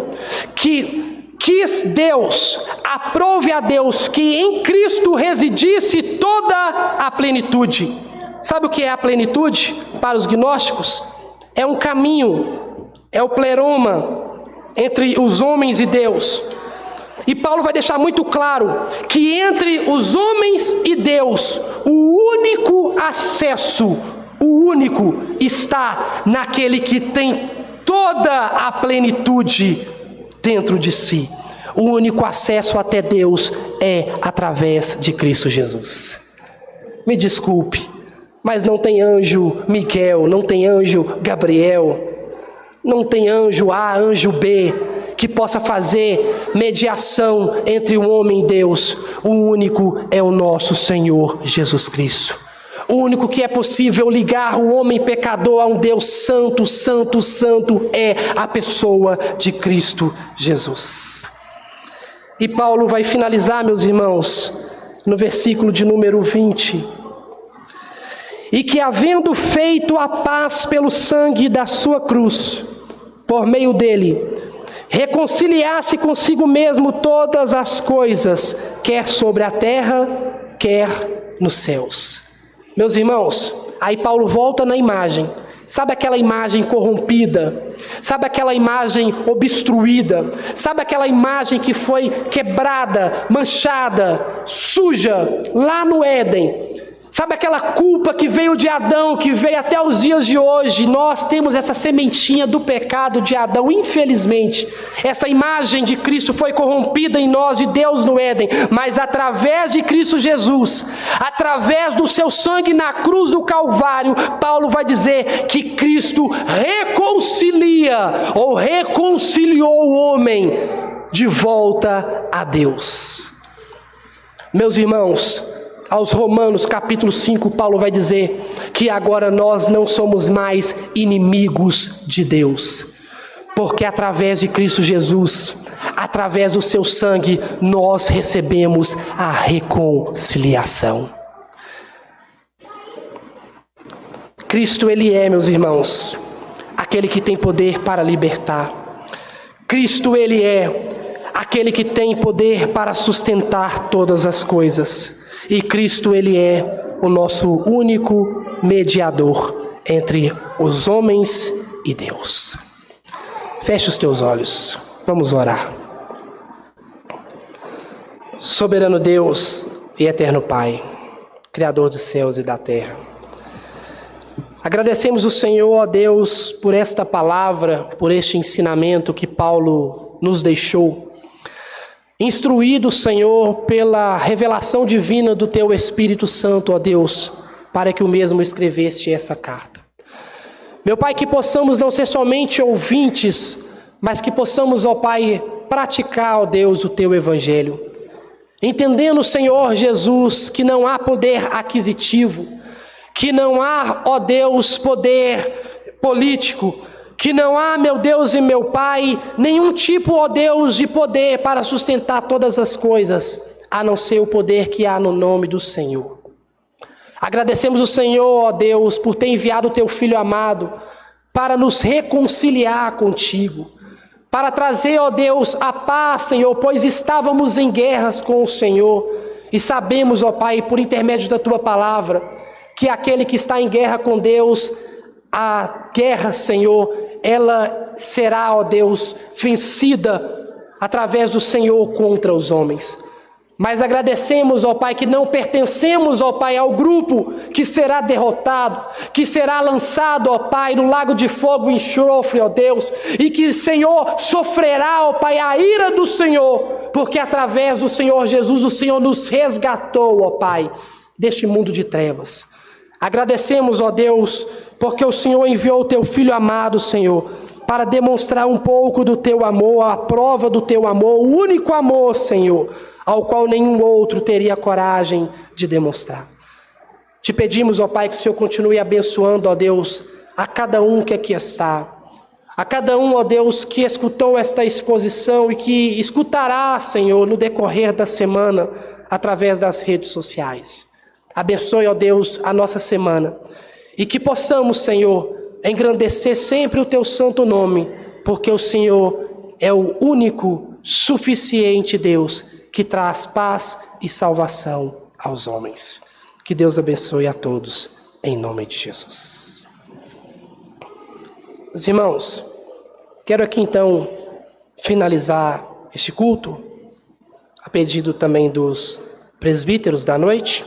que quis Deus, aprove a Deus que em Cristo residisse toda a plenitude. Sabe o que é a plenitude para os gnósticos? É um caminho, é o pleroma entre os homens e Deus. E Paulo vai deixar muito claro que entre os homens e Deus, o único acesso, o único está naquele que tem toda a plenitude dentro de si. O único acesso até Deus é através de Cristo Jesus. Me desculpe, mas não tem anjo Miguel, não tem anjo Gabriel, não tem anjo A, anjo B, que possa fazer mediação entre o homem e Deus. O único é o nosso Senhor Jesus Cristo. O único que é possível ligar o homem pecador a um Deus santo, santo, santo é a pessoa de Cristo Jesus. E Paulo vai finalizar, meus irmãos, no versículo de número 20. E que, havendo feito a paz pelo sangue da sua cruz, por meio dele, reconciliasse consigo mesmo todas as coisas, quer sobre a terra, quer nos céus. Meus irmãos, aí Paulo volta na imagem. Sabe aquela imagem corrompida? Sabe aquela imagem obstruída? Sabe aquela imagem que foi quebrada, manchada, suja, lá no Éden? Sabe aquela culpa que veio de Adão, que veio até os dias de hoje? Nós temos essa sementinha do pecado de Adão, infelizmente. Essa imagem de Cristo foi corrompida em nós e Deus no Éden. Mas através de Cristo Jesus, através do seu sangue na cruz do Calvário, Paulo vai dizer que Cristo reconcilia ou reconciliou o homem de volta a Deus. Meus irmãos, aos Romanos capítulo 5, Paulo vai dizer que agora nós não somos mais inimigos de Deus, porque através de Cristo Jesus, através do seu sangue, nós recebemos a reconciliação. Cristo, Ele é, meus irmãos, aquele que tem poder para libertar. Cristo, Ele é aquele que tem poder para sustentar todas as coisas. E Cristo, Ele é o nosso único mediador entre os homens e Deus. Feche os teus olhos, vamos orar. Soberano Deus e eterno Pai, Criador dos céus e da terra, agradecemos o Senhor, ó Deus, por esta palavra, por este ensinamento que Paulo nos deixou. Instruído, Senhor, pela revelação divina do Teu Espírito Santo, ó Deus, para que o mesmo escreveste essa carta. Meu Pai, que possamos não ser somente ouvintes, mas que possamos, ó Pai, praticar, ó Deus, o Teu Evangelho. Entendendo, Senhor Jesus, que não há poder aquisitivo, que não há, ó Deus, poder político, que não há, meu Deus e meu Pai, nenhum tipo, ó Deus, de poder para sustentar todas as coisas, a não ser o poder que há no nome do Senhor. Agradecemos o Senhor, ó Deus, por ter enviado o Teu Filho amado para nos reconciliar contigo, para trazer, ó Deus, a paz, Senhor, pois estávamos em guerras com o Senhor e sabemos, ó Pai, por intermédio da Tua palavra, que aquele que está em guerra com Deus, a guerra, Senhor, ela será, ó Deus, vencida através do Senhor contra os homens. Mas agradecemos, ó Pai, que não pertencemos, ó Pai, ao grupo que será derrotado, que será lançado, ó Pai, no lago de fogo e enxofre, ó Deus, e que, Senhor, sofrerá, ó Pai, a ira do Senhor, porque através do Senhor Jesus, o Senhor nos resgatou, ó Pai, deste mundo de trevas. Agradecemos, ó Deus, porque o Senhor enviou o Teu Filho amado, Senhor, para demonstrar um pouco do Teu amor, a prova do Teu amor, o único amor, Senhor, ao qual nenhum outro teria coragem de demonstrar. Te pedimos, ó Pai, que o Senhor continue abençoando, ó Deus, a cada um que aqui está, a cada um, ó Deus, que escutou esta exposição e que escutará, Senhor, no decorrer da semana, através das redes sociais. Abençoe, ó Deus, a nossa semana e que possamos, Senhor, engrandecer sempre o Teu santo nome, porque o Senhor é o único, suficiente Deus que traz paz e salvação aos homens. Que Deus abençoe a todos, em nome de Jesus. Meus irmãos, quero aqui então finalizar este culto, a pedido também dos presbíteros da noite.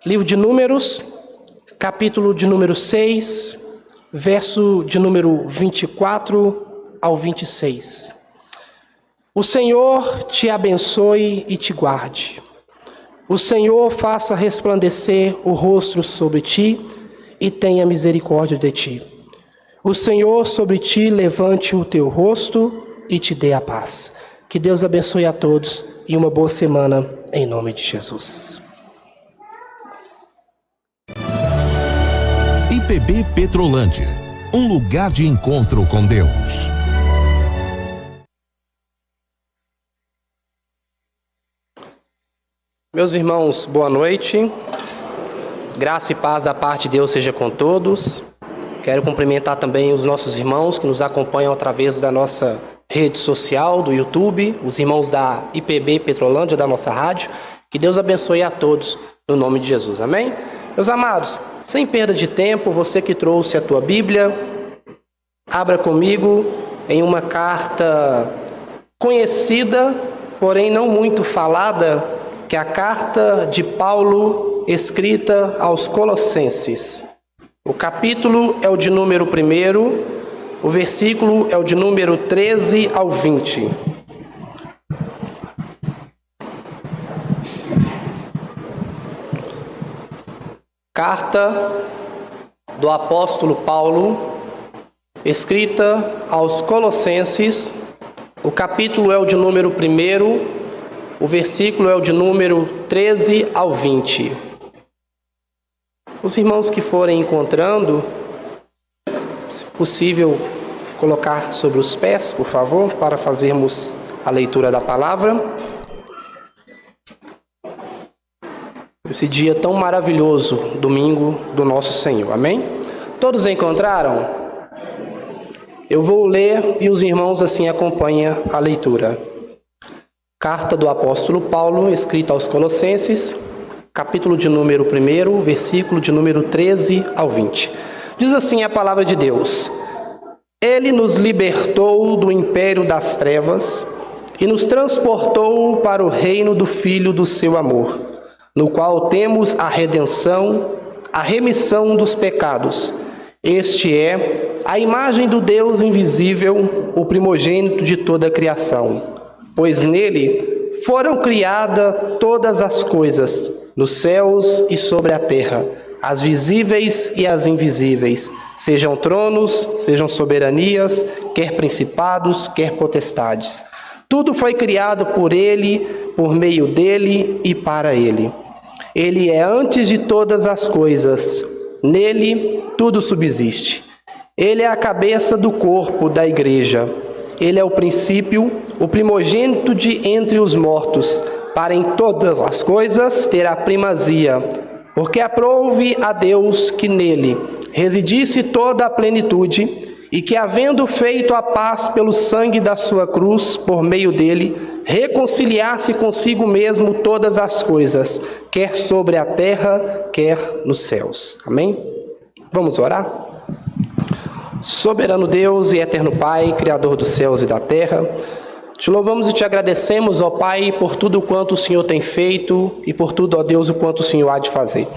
Livro de Números, capítulo de número 6, verso de número 24 ao 26. O Senhor te abençoe e te guarde. O Senhor faça resplandecer o rosto sobre ti e tenha misericórdia de ti. O Senhor sobre ti levante o teu rosto e te dê a paz. Que Deus abençoe a todos e uma boa semana em nome de Jesus. IPB Petrolândia, um lugar de encontro com Deus. Meus irmãos, boa noite. Graça e paz da parte de Deus seja com todos. Quero cumprimentar também os nossos irmãos que nos acompanham através da nossa rede social, do YouTube, os irmãos da IPB Petrolândia, da nossa rádio. Que Deus abençoe a todos no nome de Jesus. Amém? Meus amados, sem perda de tempo, você que trouxe a tua Bíblia, abra comigo em uma carta conhecida, porém não muito falada, que é a carta de Paulo escrita aos Colossenses. O capítulo é o de número 1, o versículo é o de número 13 ao 20. Carta do apóstolo Paulo, escrita aos Colossenses. O capítulo é o de número 1, o versículo é o de número 13 ao 20. Os irmãos que forem encontrando, se possível, colocar sobre os pés, por favor, para fazermos a leitura da palavra. Esse dia tão maravilhoso, domingo do nosso Senhor. Amém? Todos encontraram? Eu vou ler e os irmãos assim acompanham a leitura. Carta do apóstolo Paulo, escrita aos Colossenses, capítulo de número 1, versículo de número 13 ao 20. Diz assim a palavra de Deus: Ele nos libertou do império das trevas e nos transportou para o reino do Filho do seu amor, no qual temos a redenção, a remissão dos pecados. Este é a imagem do Deus invisível, o primogênito de toda a criação. Pois nele foram criadas todas as coisas, nos céus e sobre a terra, as visíveis e as invisíveis, sejam tronos, sejam soberanias, quer principados, quer potestades. Tudo foi criado por ele, por meio dele e para ele. Ele é antes de todas as coisas, nele tudo subsiste. Ele é a cabeça do corpo da igreja. Ele é o princípio, o primogênito de entre os mortos, para em todas as coisas ter a primazia, porque aprouve a Deus que nele residisse toda a plenitude, e que, havendo feito a paz pelo sangue da sua cruz, por meio dele, reconciliasse consigo mesmo todas as coisas, quer sobre a terra, quer nos céus. Amém? Vamos orar? Soberano Deus e eterno Pai, Criador dos céus e da terra, te louvamos e te agradecemos, ó Pai, por tudo quanto o Senhor tem feito e por tudo, ó Deus, o quanto o Senhor há de fazer.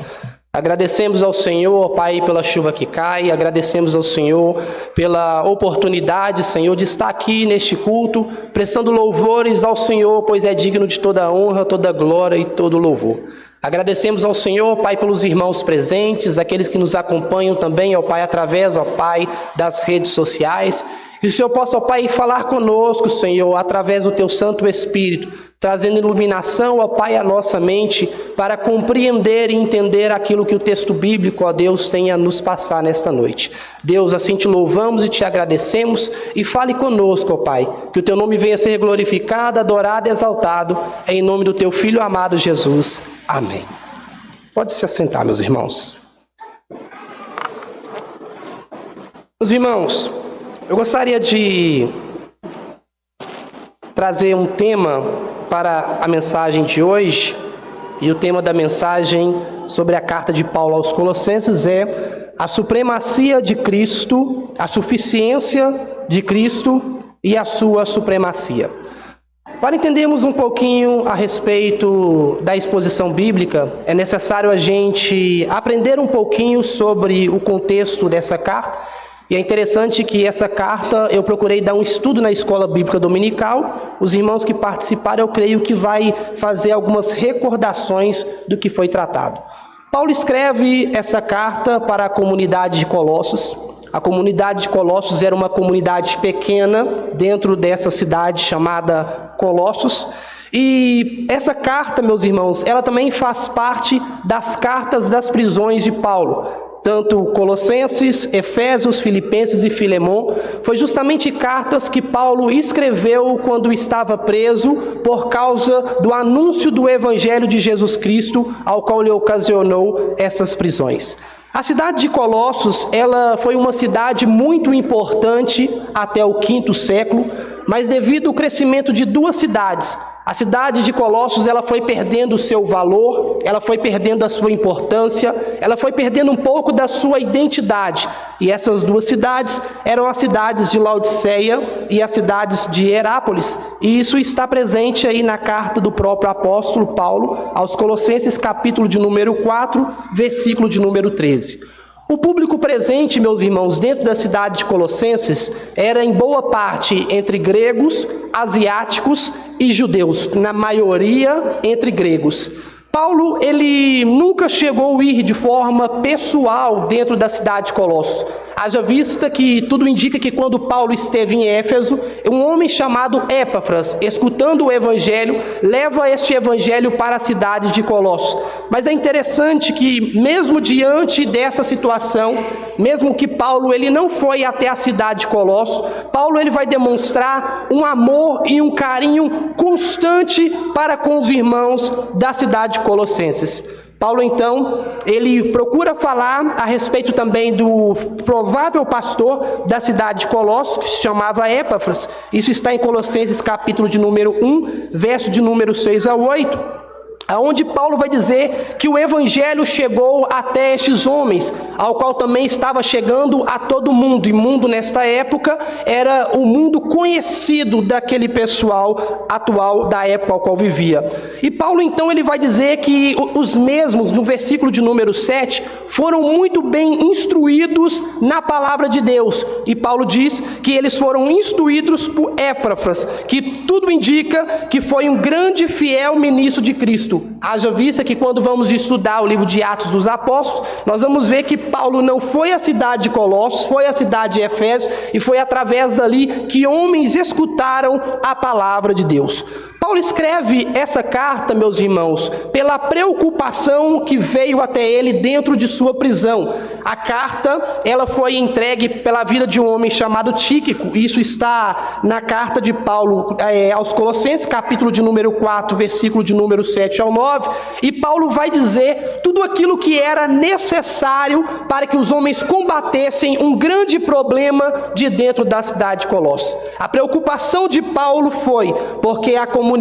Agradecemos ao Senhor, ó Pai, pela chuva que cai, agradecemos ao Senhor pela oportunidade, Senhor, de estar aqui neste culto, prestando louvores ao Senhor, pois é digno de toda a honra, toda a glória e todo o louvor. Agradecemos ao Senhor, Pai, pelos irmãos presentes, aqueles que nos acompanham também, ó Pai, através, ó Pai, das redes sociais. Que o Senhor possa, ó Pai, falar conosco, Senhor, através do Teu Santo Espírito, trazendo iluminação, ó Pai, à nossa mente, para compreender e entender aquilo que o texto bíblico, ó Deus, tem a nos passar nesta noite. Deus, assim te louvamos e te agradecemos, e fale conosco, ó Pai, que o Teu nome venha a ser glorificado, adorado e exaltado, em nome do Teu Filho amado Jesus. Amém. Pode se assentar, meus irmãos. Meus irmãos, eu gostaria de trazer um tema para a mensagem de hoje, e o tema da mensagem sobre a carta de Paulo aos Colossenses é a supremacia de Cristo, a suficiência de Cristo e a sua supremacia. Para entendermos um pouquinho a respeito da exposição bíblica, é necessário a gente aprender um pouquinho sobre o contexto dessa carta E é interessante que essa carta eu procurei dar um estudo na escola bíblica dominical. Os irmãos que participaram, eu creio que vai fazer algumas recordações do que foi tratado. Paulo escreve essa carta para a comunidade de Colossos. A comunidade de Colossos era uma comunidade pequena dentro dessa cidade chamada Colossos. E essa carta, meus irmãos, ela também faz parte das cartas das prisões de Paulo. Tanto Colossenses, Efésios, Filipenses e Filemão, foi justamente cartas que Paulo escreveu quando estava preso por causa do anúncio do Evangelho de Jesus Cristo, ao qual lhe ocasionou essas prisões. A cidade de Colossos, ela foi uma cidade muito importante até o V século, mas devido ao crescimento de duas cidades, a cidade de Colossos ela foi perdendo o seu valor, ela foi perdendo a sua importância, ela foi perdendo um pouco da sua identidade. E essas duas cidades eram as cidades de Laodiceia e as cidades de Herápolis. E isso está presente aí na carta do próprio apóstolo Paulo aos Colossenses, capítulo de número 4, versículo de número 13. O público presente, meus irmãos, dentro da cidade de Colossenses, era em boa parte entre gregos, asiáticos e judeus, na maioria entre gregos. Paulo, ele nunca chegou a ir de forma pessoal dentro da cidade de Colossos. Haja vista que tudo indica que quando Paulo esteve em Éfeso, um homem chamado Epáfras, escutando o evangelho, leva este evangelho para a cidade de Colossos. Mas é interessante que mesmo diante dessa situação, mesmo que Paulo ele não foi até a cidade de Colossos, Paulo ele vai demonstrar um amor e um carinho constante para com os irmãos da cidade de Colossenses. Paulo, então, ele procura falar a respeito também do provável pastor da cidade de Colossos, que se chamava Epáfras. Isso está em Colossenses, capítulo de número 1, verso de número 6 a 8. Aonde Paulo vai dizer que o evangelho chegou até estes homens, ao qual também estava chegando a todo mundo. E mundo nesta época era o mundo conhecido daquele pessoal atual da época ao qual vivia. E Paulo então ele vai dizer que os mesmos, no versículo de número 7, foram muito bem instruídos na palavra de Deus. E Paulo diz que eles foram instruídos por Epáfras, que tudo indica que foi um grande e fiel ministro de Cristo. Haja vista que quando vamos estudar o livro de Atos dos Apóstolos, nós vamos ver que Paulo não foi à cidade de Colossos, foi à cidade de Efésio, e foi através dali que homens escutaram a palavra de Deus. Paulo escreve essa carta, meus irmãos, pela preocupação que veio até ele dentro de sua prisão. A carta, ela foi entregue pela vida de um homem chamado Tíquico. Isso está na carta de Paulo aos Colossenses, capítulo de número 4, versículo de número 7 ao 9. E Paulo vai dizer tudo aquilo que era necessário para que os homens combatessem um grande problema de dentro da cidade de Colossos. A preocupação de Paulo foi porque a comunidade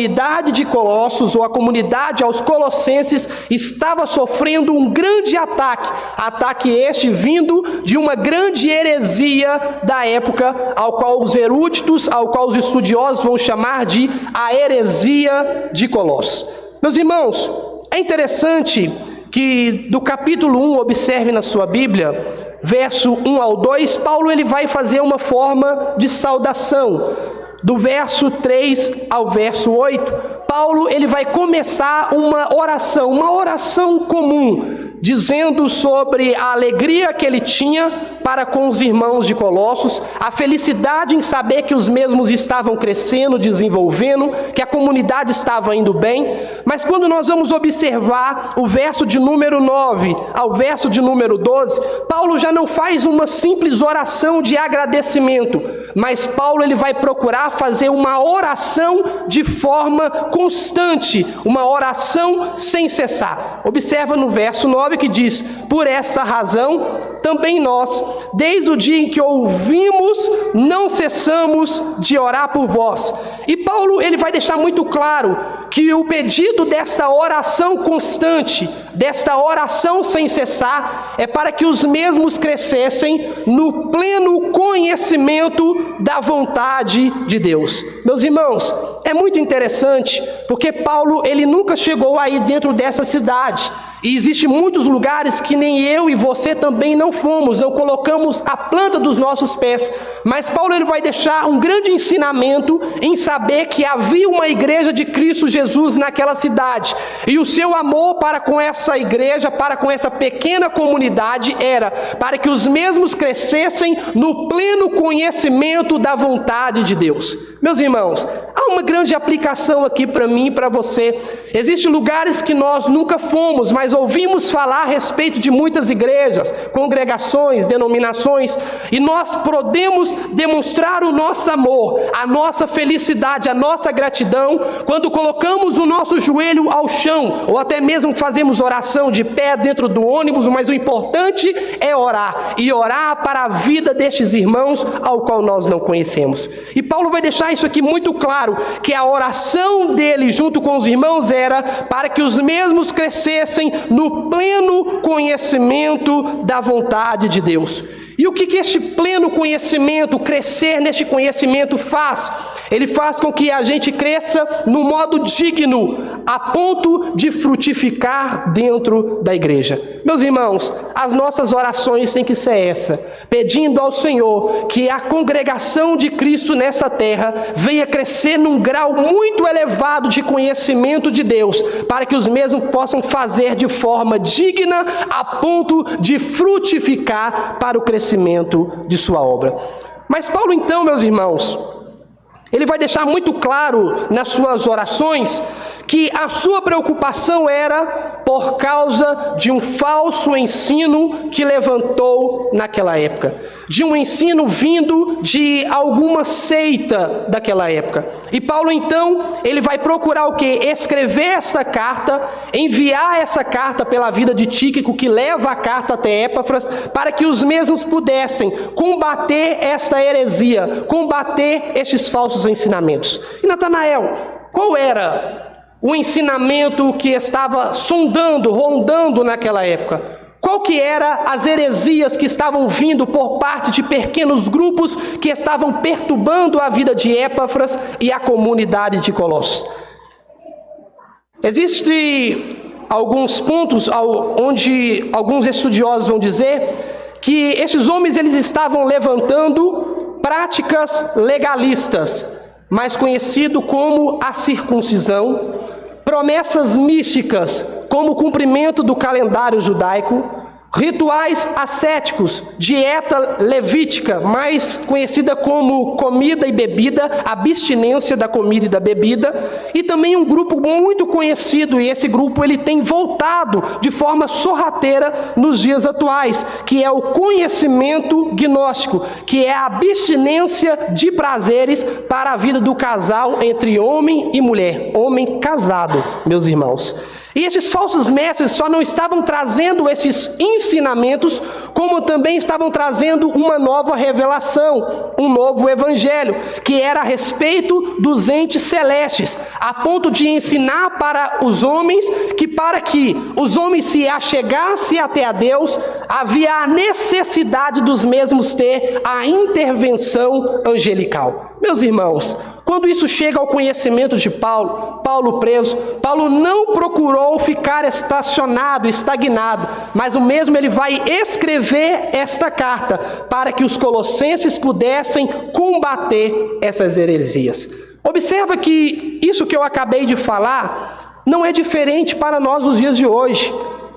de Colossos, ou a comunidade aos Colossenses, estava sofrendo um grande ataque este vindo de uma grande heresia da época, ao qual os eruditos, ao qual os estudiosos vão chamar de a heresia de Colossos. Meus irmãos, é interessante que do capítulo 1, observe na sua Bíblia, verso 1 ao 2, Paulo ele vai fazer uma forma de saudação. Do verso 3 ao verso 8, Paulo ele vai começar uma oração comum, dizendo sobre a alegria que ele tinha para com os irmãos de Colossos, a felicidade em saber que os mesmos estavam crescendo, desenvolvendo, que a comunidade estava indo bem. Mas quando nós vamos observar o verso de número 9 ao verso de número 12, Paulo já não faz uma simples oração de agradecimento, mas Paulo ele vai procurar fazer uma oração de forma constante, uma oração sem cessar. Observa no verso 9 que diz: por esta razão também nós, desde o dia em que ouvimos, não cessamos de orar por vós. E Paulo ele vai deixar muito claro que o pedido dessa oração constante, desta oração sem cessar, é para que os mesmos crescessem no pleno conhecimento da vontade de Deus. Meus irmãos, é muito interessante, porque Paulo ele nunca chegou aí dentro dessa cidade. E existem muitos lugares que nem eu e você também não fomos, não colocamos a planta dos nossos pés. Mas Paulo ele vai deixar um grande ensinamento em saber que havia uma igreja de Cristo Jesus naquela cidade. E o seu amor para com essa igreja, para com essa pequena comunidade, era para que os mesmos crescessem no pleno conhecimento da vontade de Deus. Meus irmãos, há uma grande aplicação aqui para mim e para você. Existem lugares que nós nunca fomos, mas ouvimos falar a respeito de muitas igrejas, congregações, denominações, e nós podemos demonstrar o nosso amor, a nossa felicidade, a nossa gratidão, quando colocamos o nosso joelho ao chão, ou até mesmo fazemos oração de pé dentro do ônibus, mas o importante é orar, e orar para a vida destes irmãos ao qual nós não conhecemos. E Paulo vai deixar isso aqui muito claro, que a oração dele junto com os irmãos era para que os mesmos crescessem no pleno conhecimento da vontade de Deus. E o que este pleno conhecimento, crescer neste conhecimento faz? Ele faz com que a gente cresça no modo digno, a ponto de frutificar dentro da igreja. Meus irmãos, as nossas orações têm que ser essa, pedindo ao Senhor que a congregação de Cristo nessa terra venha crescer num grau muito elevado de conhecimento de Deus, para que os mesmos possam fazer de forma digna, a ponto de frutificar para o crescimento de sua obra. Mas Paulo então, meus irmãos, ele vai deixar muito claro nas suas orações que a sua preocupação era por causa de um falso ensino que levantou naquela época, de um ensino vindo de alguma seita daquela época. E Paulo então, ele vai procurar o quê? Escrever essa carta, enviar essa carta pela vida de Tíquico, que leva a carta até Epáfras, para que os mesmos pudessem combater esta heresia, combater estes falsos ensinamentos. E Natanael, qual era o ensinamento que estava rondando naquela época? Qual que era as heresias que estavam vindo por parte de pequenos grupos que estavam perturbando a vida de Epáfras e a comunidade de Colossos? Existem alguns pontos onde alguns estudiosos vão dizer que esses homens eles estavam levantando práticas legalistas, mais conhecido como a circuncisão, promessas místicas, como o cumprimento do calendário judaico, rituais ascéticos, dieta levítica, mais conhecida como comida e bebida, abstinência da comida e da bebida, e também um grupo muito conhecido, e esse grupo ele tem voltado de forma sorrateira nos dias atuais, que é o conhecimento gnóstico, que é a abstinência de prazeres para a vida do casal entre homem e mulher, homem casado, meus irmãos. E esses falsos mestres só não estavam trazendo esses ensinamentos, como também estavam trazendo uma nova revelação, um novo evangelho, que era a respeito dos entes celestes, a ponto de ensinar para os homens que para que os homens se achegassem até a Deus, havia a necessidade dos mesmos ter a intervenção angelical. Meus irmãos, quando isso chega ao conhecimento de Paulo preso, Paulo não procurou ficar estacionado, estagnado, mas o mesmo ele vai escrever esta carta para que os colossenses pudessem combater essas heresias. Observa que isso que eu acabei de falar não é diferente para nós nos dias de hoje.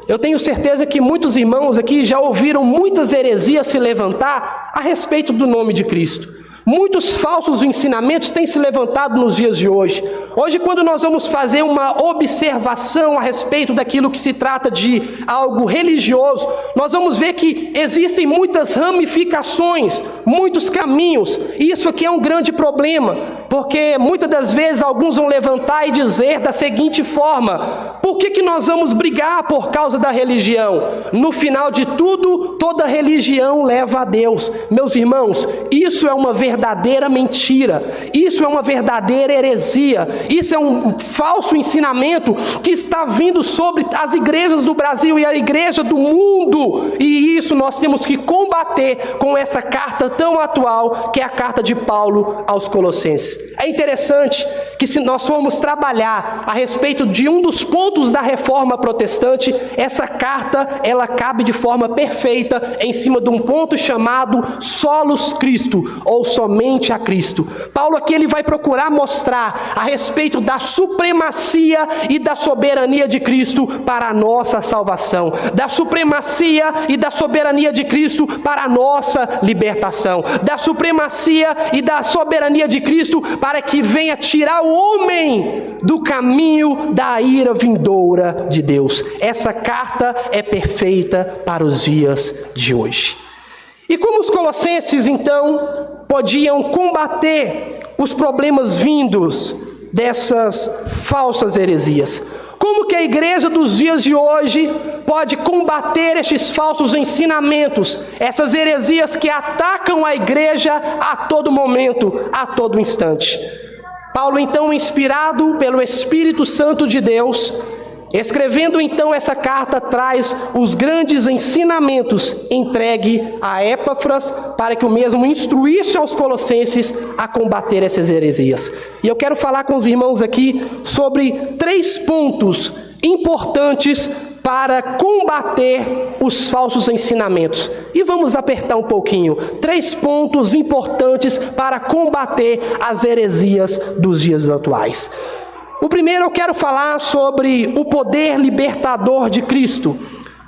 Eu tenho certeza que muitos irmãos aqui já ouviram muitas heresias se levantar a respeito do nome de Cristo. Muitos falsos ensinamentos têm se levantado nos dias de hoje. Hoje, quando nós vamos fazer uma observação a respeito daquilo que se trata de algo religioso, nós vamos ver que existem muitas ramificações, muitos caminhos, e isso aqui é um grande problema, porque muitas das vezes alguns vão levantar e dizer da seguinte forma: por que nós vamos brigar por causa da religião? No final de tudo, toda religião leva a Deus. Meus irmãos, isso é uma verdadeira mentira, isso é uma verdadeira heresia, isso é um falso ensinamento que está vindo sobre as igrejas do Brasil e a igreja do mundo, e isso nós temos que combater com essa carta tão atual que é a carta de Paulo aos Colossenses. É interessante que se nós formos trabalhar a respeito de um dos pontos pontos da reforma protestante, essa carta, ela cabe de forma perfeita em cima de um ponto chamado Solus Christo, ou somente a Cristo. Paulo aqui ele vai procurar mostrar a respeito da supremacia e da soberania de Cristo para a nossa salvação, da supremacia e da soberania de Cristo para a nossa libertação, da supremacia e da soberania de Cristo para que venha tirar o homem do caminho da ira vindoura de Deus. Essa carta é perfeita para os dias de hoje. E como os colossenses, então, podiam combater os problemas vindos dessas falsas heresias? Como que a igreja dos dias de hoje pode combater estes falsos ensinamentos, essas heresias que atacam a igreja a todo momento, a todo instante? Paulo, então, inspirado pelo Espírito Santo de Deus, escrevendo então essa carta, traz os grandes ensinamentos entregue a Epáfras para que o mesmo instruísse aos colossenses a combater essas heresias. E eu quero falar com os irmãos aqui sobre 3 pontos importantes para combater os falsos ensinamentos. E vamos apertar um pouquinho. 3 pontos importantes para combater as heresias dos dias atuais. O primeiro, eu quero falar sobre o poder libertador de Cristo,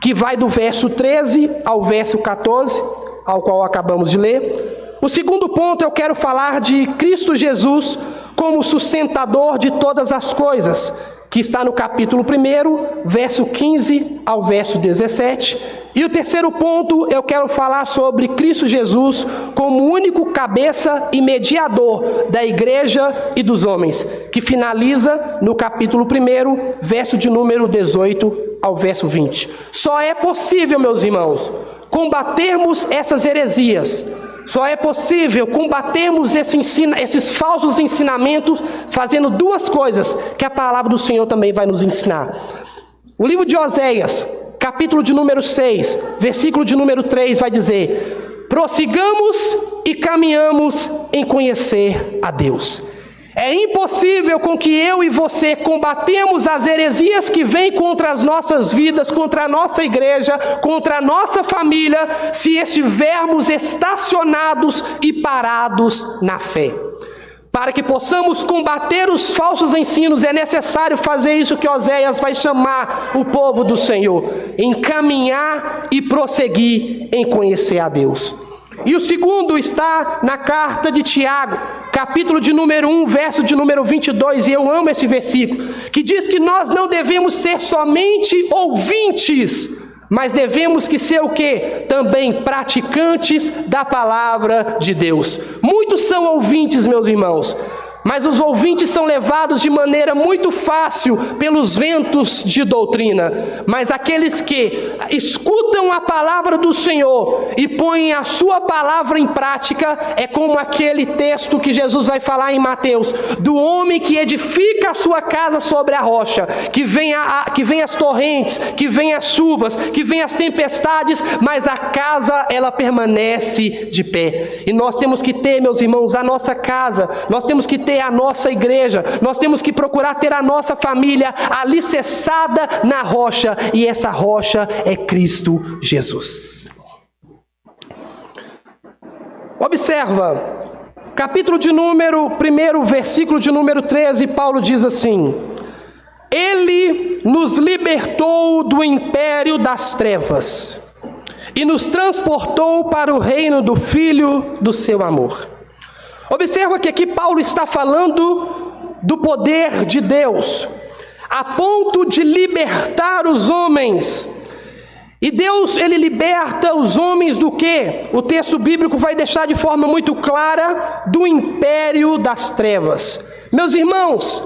que vai do verso 13 ao verso 14, ao qual acabamos de ler. O segundo ponto, eu quero falar de Cristo Jesus como sustentador de todas as coisas, que está no capítulo 1, verso 15 ao verso 17. E o terceiro ponto, eu quero falar sobre Cristo Jesus como único cabeça e mediador da igreja e dos homens, que finaliza no capítulo 1, verso de número 18 ao verso 20. Só é possível, meus irmãos, combatermos essas heresias. Só é possível combatermos esses falsos ensinamentos fazendo 2 coisas que a palavra do Senhor também vai nos ensinar. O livro de Oséias, capítulo de número 6, versículo de número 3, vai dizer: prossigamos e caminhamos em conhecer a Deus. É impossível com que eu e você combatemos as heresias que vêm contra as nossas vidas, contra a nossa igreja, contra a nossa família, se estivermos estacionados e parados na fé. Para que possamos combater os falsos ensinos, é necessário fazer isso que Oséias vai chamar o povo do Senhor: encaminhar e prosseguir em conhecer a Deus. E o segundo está na carta de Tiago, capítulo de número 1, verso de número 22, e eu amo esse versículo, que diz que nós não devemos ser somente ouvintes, mas devemos que ser o quê? Também praticantes da palavra de Deus. Muitos são ouvintes, meus irmãos, mas os ouvintes são levados de maneira muito fácil pelos ventos de doutrina. Mas aqueles que escutam a palavra do Senhor e põem a sua palavra em prática, é como aquele texto que Jesus vai falar em Mateus, do homem que edifica a sua casa sobre a rocha, que vem as torrentes, que vem as chuvas, que vem as tempestades, mas a casa ela permanece de pé. E nós temos que ter, meus irmãos, a nossa casa, nós temos que ter a nossa igreja, nós temos que procurar ter a nossa família alicerçada na rocha, e essa rocha é Cristo Jesus. Observa, capítulo de número 1, versículo de número 13, Paulo diz assim: Ele nos libertou do império das trevas e nos transportou para o reino do Filho do seu amor. Observa que aqui Paulo está falando do poder de Deus, a ponto de libertar os homens. E Deus, ele liberta os homens do quê? O texto bíblico vai deixar de forma muito clara: do império das trevas. Meus irmãos,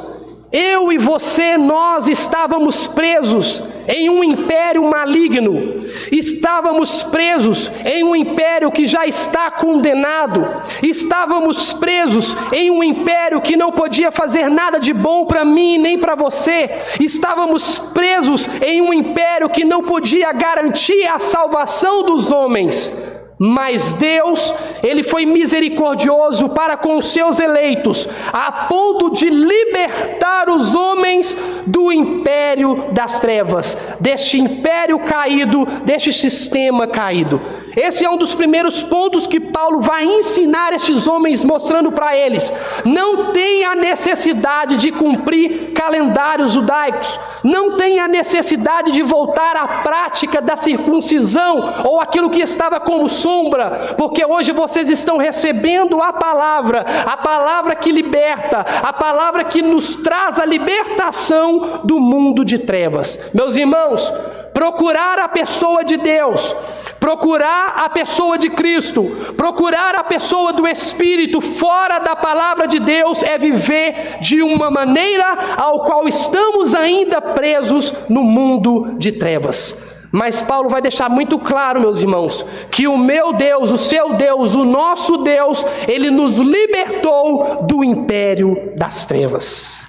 eu e você, nós estávamos presos em um império maligno, estávamos presos em um império que já está condenado, estávamos presos em um império que não podia fazer nada de bom para mim nem para você, estávamos presos em um império que não podia garantir a salvação dos homens. Mas Deus, Ele foi misericordioso para com os seus eleitos, a ponto de libertar os homens do império das trevas, deste império caído, deste sistema caído. Esse é um dos primeiros pontos que Paulo vai ensinar estes homens, mostrando para eles: não tem a necessidade de cumprir calendários judaicos, não tem a necessidade de voltar à prática da circuncisão ou aquilo que estava como sombra, porque hoje vocês estão recebendo a palavra que liberta, a palavra que nos traz a libertação do mundo de trevas. Meus irmãos, procurar a pessoa de Deus, procurar a pessoa de Cristo, procurar a pessoa do Espírito fora da palavra de Deus é viver de uma maneira ao qual estamos ainda presos no mundo de trevas. Mas Paulo vai deixar muito claro, meus irmãos, que o meu Deus, o seu Deus, o nosso Deus, Ele nos libertou do império das trevas.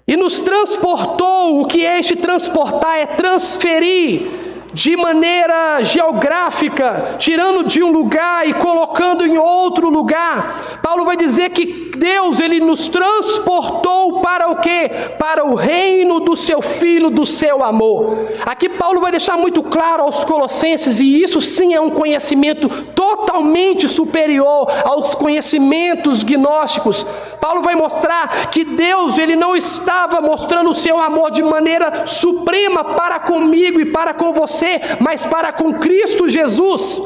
E nos transportou. O que é este transportar? É transferir de maneira geográfica, tirando de um lugar e colocando em outro lugar. Paulo vai dizer que Deus, Ele nos transportou para o quê? Para o reino do seu Filho, do seu amor. Aqui Paulo vai deixar muito claro aos colossenses, e isso sim é um conhecimento totalmente superior aos conhecimentos gnósticos. Paulo vai mostrar que Deus, Ele não estava mostrando o seu amor de maneira suprema para comigo e para com você, mas para com Cristo Jesus.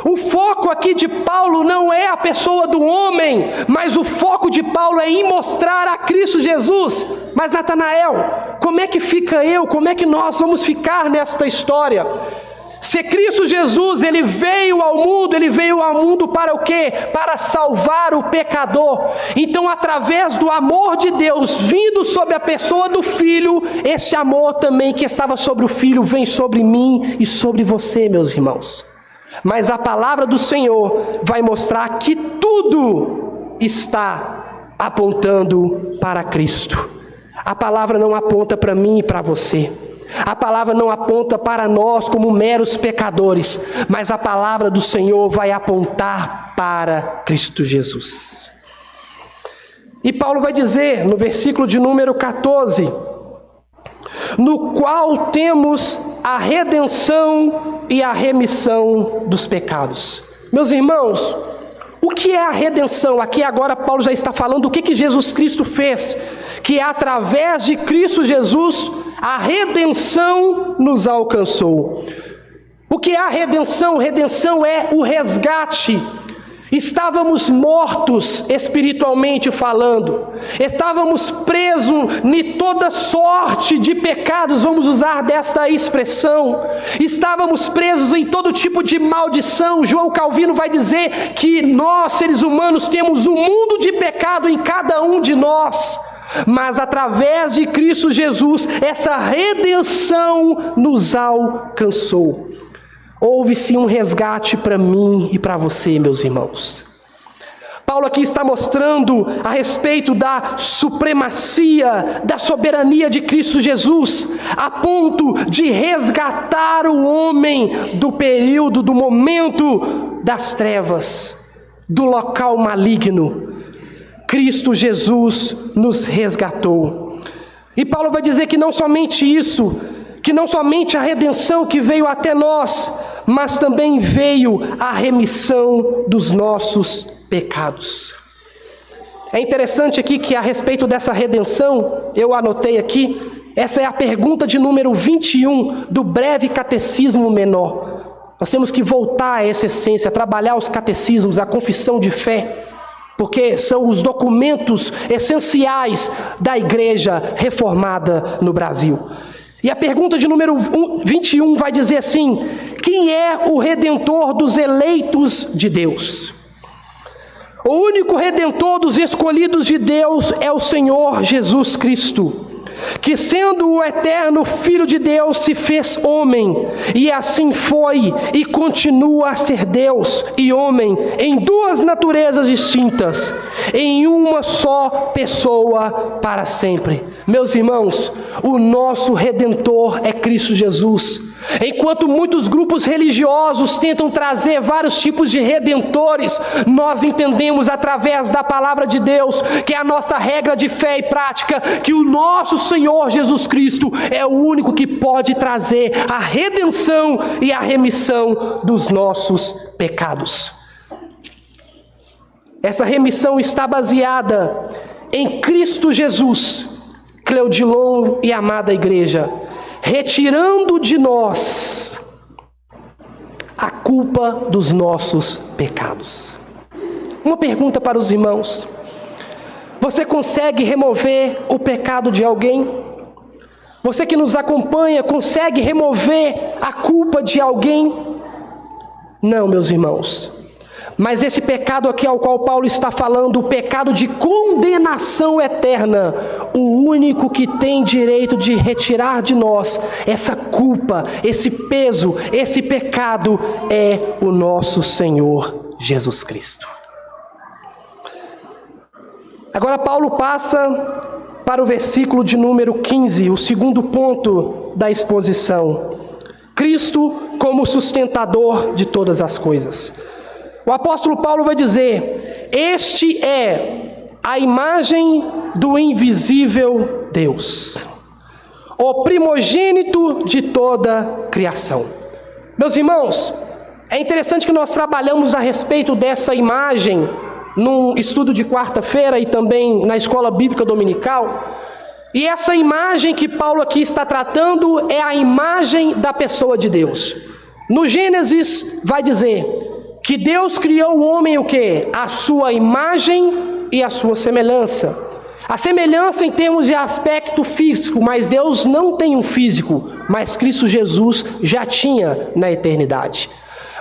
O foco aqui de Paulo não é a pessoa do homem, mas o foco de Paulo é em mostrar a Cristo Jesus. Mas Natanael, como é que fica eu? Como é que nós vamos ficar nesta história? Se Cristo Jesus, Ele veio ao mundo para o quê? Para salvar o pecador. Então, através do amor de Deus vindo sobre a pessoa do Filho, esse amor também que estava sobre o Filho vem sobre mim e sobre você, meus irmãos. Mas a palavra do Senhor vai mostrar que tudo está apontando para Cristo. A palavra não aponta para mim e para você. A palavra não aponta para nós como meros pecadores, mas a palavra do Senhor vai apontar para Cristo Jesus. E Paulo vai dizer no versículo de número 14: no qual temos a redenção e a remissão dos pecados. Meus irmãos, o que é a redenção? Aqui agora Paulo já está falando do que Jesus Cristo fez, que através de Cristo Jesus a redenção nos alcançou. O que é a redenção? Redenção é o resgate. Estávamos mortos espiritualmente falando, estávamos presos em toda sorte de pecados, vamos usar desta expressão, estávamos presos em todo tipo de maldição. João Calvino vai dizer que nós, seres humanos, temos um mundo de pecado em cada um de nós, mas através de Cristo Jesus, essa redenção nos alcançou. Houve-se um resgate para mim e para você, meus irmãos. Paulo aqui está mostrando a respeito da supremacia, da soberania de Cristo Jesus, a ponto de resgatar o homem do período, do momento das trevas, do local maligno. Cristo Jesus nos resgatou. E Paulo vai dizer que não somente isso, que não somente a redenção que veio até nós, mas também veio a remissão dos nossos pecados. É interessante aqui que a respeito dessa redenção, eu anotei aqui, essa é a pergunta de número 21 do breve catecismo menor. Nós temos que voltar a essa essência, trabalhar os catecismos, a confissão de fé, porque são os documentos essenciais da igreja reformada no Brasil. E a pergunta de número 21 vai dizer assim: quem é o redentor dos eleitos de Deus? O único redentor dos escolhidos de Deus é o Senhor Jesus Cristo, que sendo o eterno Filho de Deus se fez homem, e assim foi e continua a ser Deus e homem em duas naturezas distintas, em uma só pessoa para sempre. Meus irmãos, o nosso Redentor é Cristo Jesus. Enquanto muitos grupos religiosos tentam trazer vários tipos de redentores, nós entendemos através da palavra de Deus, que é a nossa regra de fé e prática, que o nosso Senhor Jesus Cristo é o único que pode trazer a redenção e a remissão dos nossos pecados. Essa remissão está baseada em Cristo Jesus, Cleudilon e amada igreja, retirando de nós a culpa dos nossos pecados. Uma pergunta para os irmãos: você consegue remover o pecado de alguém? Você que nos acompanha, consegue remover a culpa de alguém? Não, meus irmãos. Mas esse pecado aqui ao qual Paulo está falando, o pecado de condenação eterna, o único que tem direito de retirar de nós essa culpa, esse peso, esse pecado, é o nosso Senhor Jesus Cristo. Agora Paulo passa para o versículo de número 15, o segundo ponto da exposição. Cristo como sustentador de todas as coisas. O apóstolo Paulo vai dizer: este é a imagem do invisível Deus, o primogênito de toda a criação. Meus irmãos, é interessante que nós trabalhamos a respeito dessa imagem num estudo de quarta-feira e também na escola bíblica dominical. E essa imagem que Paulo aqui está tratando é a imagem da pessoa de Deus. No Gênesis vai dizer que Deus criou o homem o quê? A sua imagem e a sua semelhança. A semelhança em termos de aspecto físico, mas Deus não tem um físico, mas Cristo Jesus já tinha na eternidade.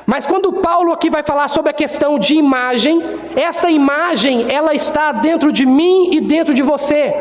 Mas quando Paulo aqui vai falar sobre a questão de imagem, essa imagem ela está dentro de mim e dentro de você.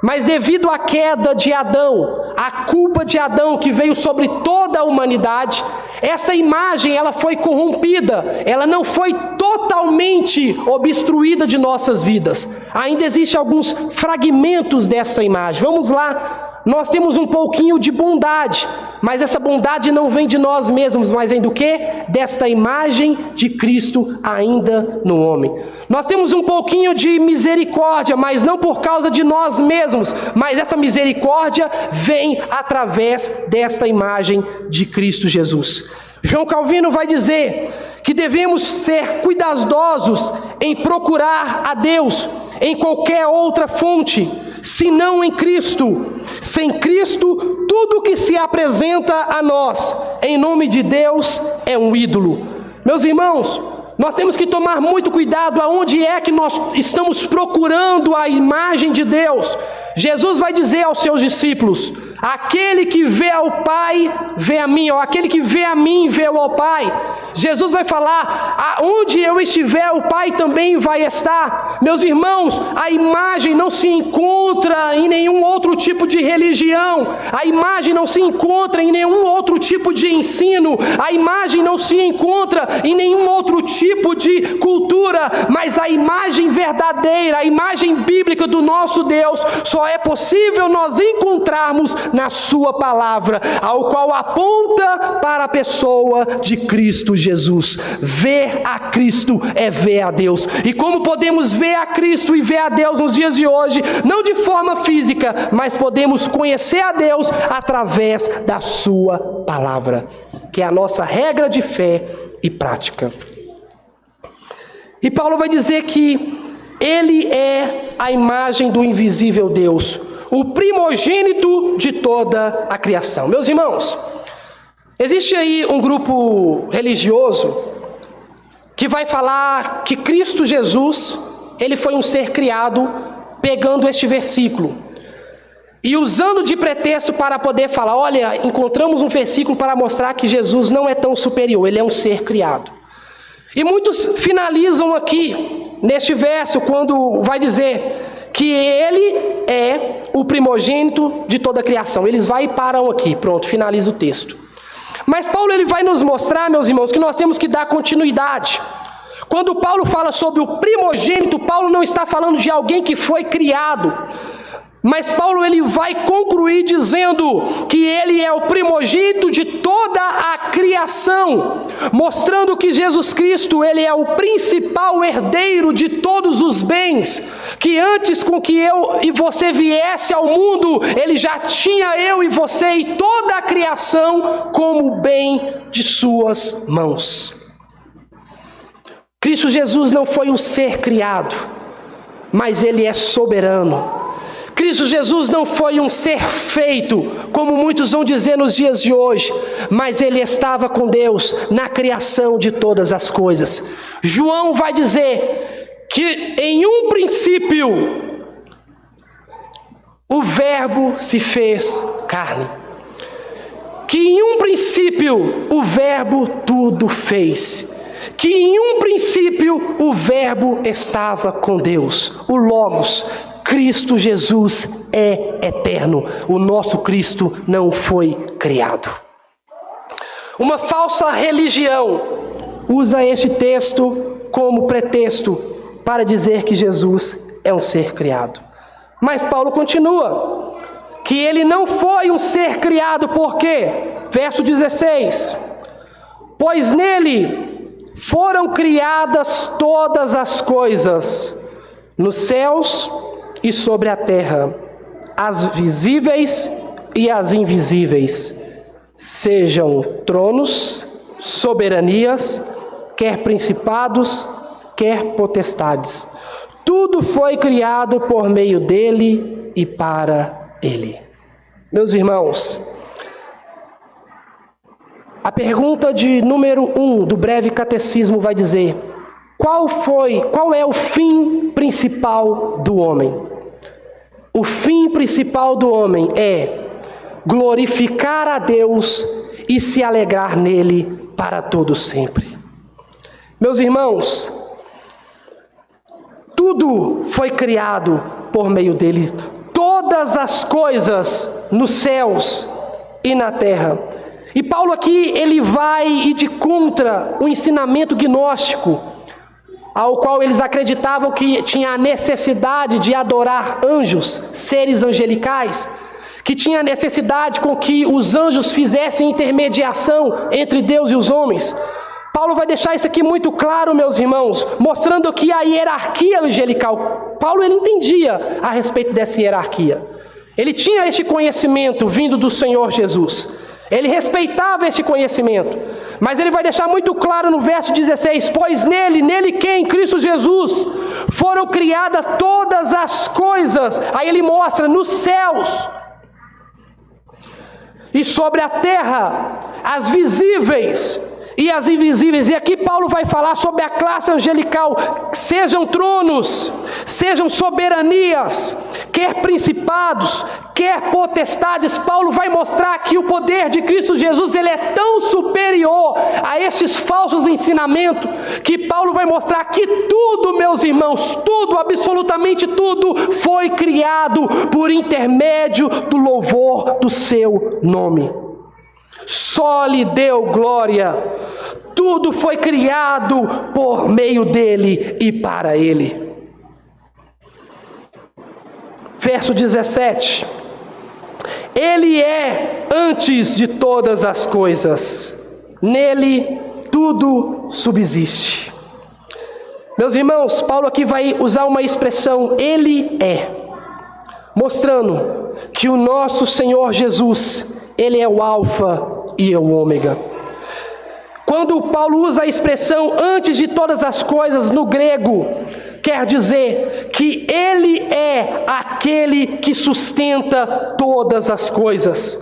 Mas devido à queda de Adão, a culpa de Adão que veio sobre toda a humanidade, essa imagem ela foi corrompida, ela não foi totalmente obstruída de nossas vidas. Ainda existem alguns fragmentos dessa imagem. Vamos lá. Nós temos um pouquinho de bondade, mas essa bondade não vem de nós mesmos, mas vem do quê? Desta imagem de Cristo ainda no homem. Nós temos um pouquinho de misericórdia, mas não por causa de nós mesmos, mas essa misericórdia vem através desta imagem de Cristo Jesus. João Calvino vai dizer que devemos ser cuidadosos em procurar a Deus em qualquer outra fonte, senão em Cristo. Sem Cristo, tudo que se apresenta a nós, em nome de Deus, é um ídolo. Meus irmãos, nós temos que tomar muito cuidado aonde é que nós estamos procurando a imagem de Deus. Jesus vai dizer aos seus discípulos: aquele que vê ao Pai, vê a mim, ou aquele que vê a mim, vê ao Pai. Jesus vai falar: aonde eu estiver, o Pai também vai estar. Meus irmãos, a imagem não se encontra em nenhum outro tipo de religião, a imagem não se encontra em nenhum outro tipo de ensino, a imagem não se encontra em nenhum outro tipo de cultura, mas a imagem verdadeira, a imagem bíblica do nosso Deus, só é possível nós encontrarmos na sua palavra, ao qual aponta para a pessoa de Cristo Jesus. Ver a Cristo é ver a Deus. E como podemos ver a Cristo e ver a Deus nos dias de hoje? Não de forma física, mas podemos conhecer a Deus através da sua palavra, que é a nossa regra de fé e prática. E Paulo vai dizer que ele é a imagem do invisível Deus, o primogênito de toda a criação. Meus irmãos, existe aí um grupo religioso que vai falar que Cristo Jesus, ele foi um ser criado pegando este versículo e usando de pretexto para poder falar: olha, encontramos um versículo para mostrar que Jesus não é tão superior, ele é um ser criado. E muitos finalizam aqui neste verso quando vai dizer que ele é o primogênito de toda a criação. Eles vai e param aqui, pronto, finaliza o texto. Mas Paulo ele vai nos mostrar, meus irmãos, que nós temos que dar continuidade. Quando Paulo fala sobre o primogênito, Paulo não está falando de alguém que foi criado. Mas Paulo ele vai concluir dizendo que ele é o primogênito de toda a criação, mostrando que Jesus Cristo ele é o principal herdeiro de todos os bens, que antes com que eu e você viesse ao mundo, ele já tinha eu e você e toda a criação como bem de suas mãos. Cristo Jesus não foi um ser criado, mas ele é soberano. Cristo Jesus não foi um ser feito, como muitos vão dizer nos dias de hoje, mas ele estava com Deus na criação de todas as coisas. João vai dizer que em um princípio o Verbo se fez carne, que em um princípio o Verbo tudo fez, que em um princípio o Verbo estava com Deus, o Logos. Cristo Jesus é eterno, o nosso Cristo não foi criado. Uma falsa religião usa este texto como pretexto para dizer que Jesus é um ser criado. Mas Paulo continua, que ele não foi um ser criado, por quê? Verso 16, pois nele foram criadas todas as coisas, nos céus e sobre a terra, as visíveis e as invisíveis, sejam tronos, soberanias, quer principados, quer potestades. Tudo foi criado por meio dele e para ele. Meus irmãos, a pergunta de número 1 do breve catecismo vai dizer: qual é o fim principal do homem? O fim principal do homem é glorificar a Deus e se alegrar nele para todo sempre. Meus irmãos, tudo foi criado por meio dele, todas as coisas nos céus e na terra. E Paulo aqui ele vai ir de contra o ensinamento gnóstico, ao qual eles acreditavam que tinha a necessidade de adorar anjos, seres angelicais, que tinha a necessidade com que os anjos fizessem intermediação entre Deus e os homens. Paulo vai deixar isso aqui muito claro, meus irmãos, mostrando que a hierarquia angelical, Paulo ele entendia a respeito dessa hierarquia. Ele tinha este conhecimento vindo do Senhor Jesus. Ele respeitava esse conhecimento, mas ele vai deixar muito claro no verso 16, pois nele quem? Cristo Jesus, foram criadas todas as coisas. Aí ele mostra nos céus e sobre a terra, as visíveis e as invisíveis. E aqui Paulo vai falar sobre a classe angelical, sejam tronos, sejam soberanias, quer principados, quer potestades. Paulo vai mostrar que o poder de Cristo Jesus ele é tão superior a esses falsos ensinamentos, que Paulo vai mostrar que tudo, meus irmãos, tudo, absolutamente tudo, foi criado por intermédio do louvor do seu nome. Só lhe deu glória. Tudo foi criado por meio dele e para ele. Verso 17. Ele é antes de todas as coisas. Nele tudo subsiste. Meus irmãos, Paulo aqui vai usar uma expressão, ele é, mostrando que o nosso Senhor Jesus, ele é o alfa e o ômega. Quando Paulo usa a expressão antes de todas as coisas no grego, quer dizer que ele é aquele que sustenta todas as coisas.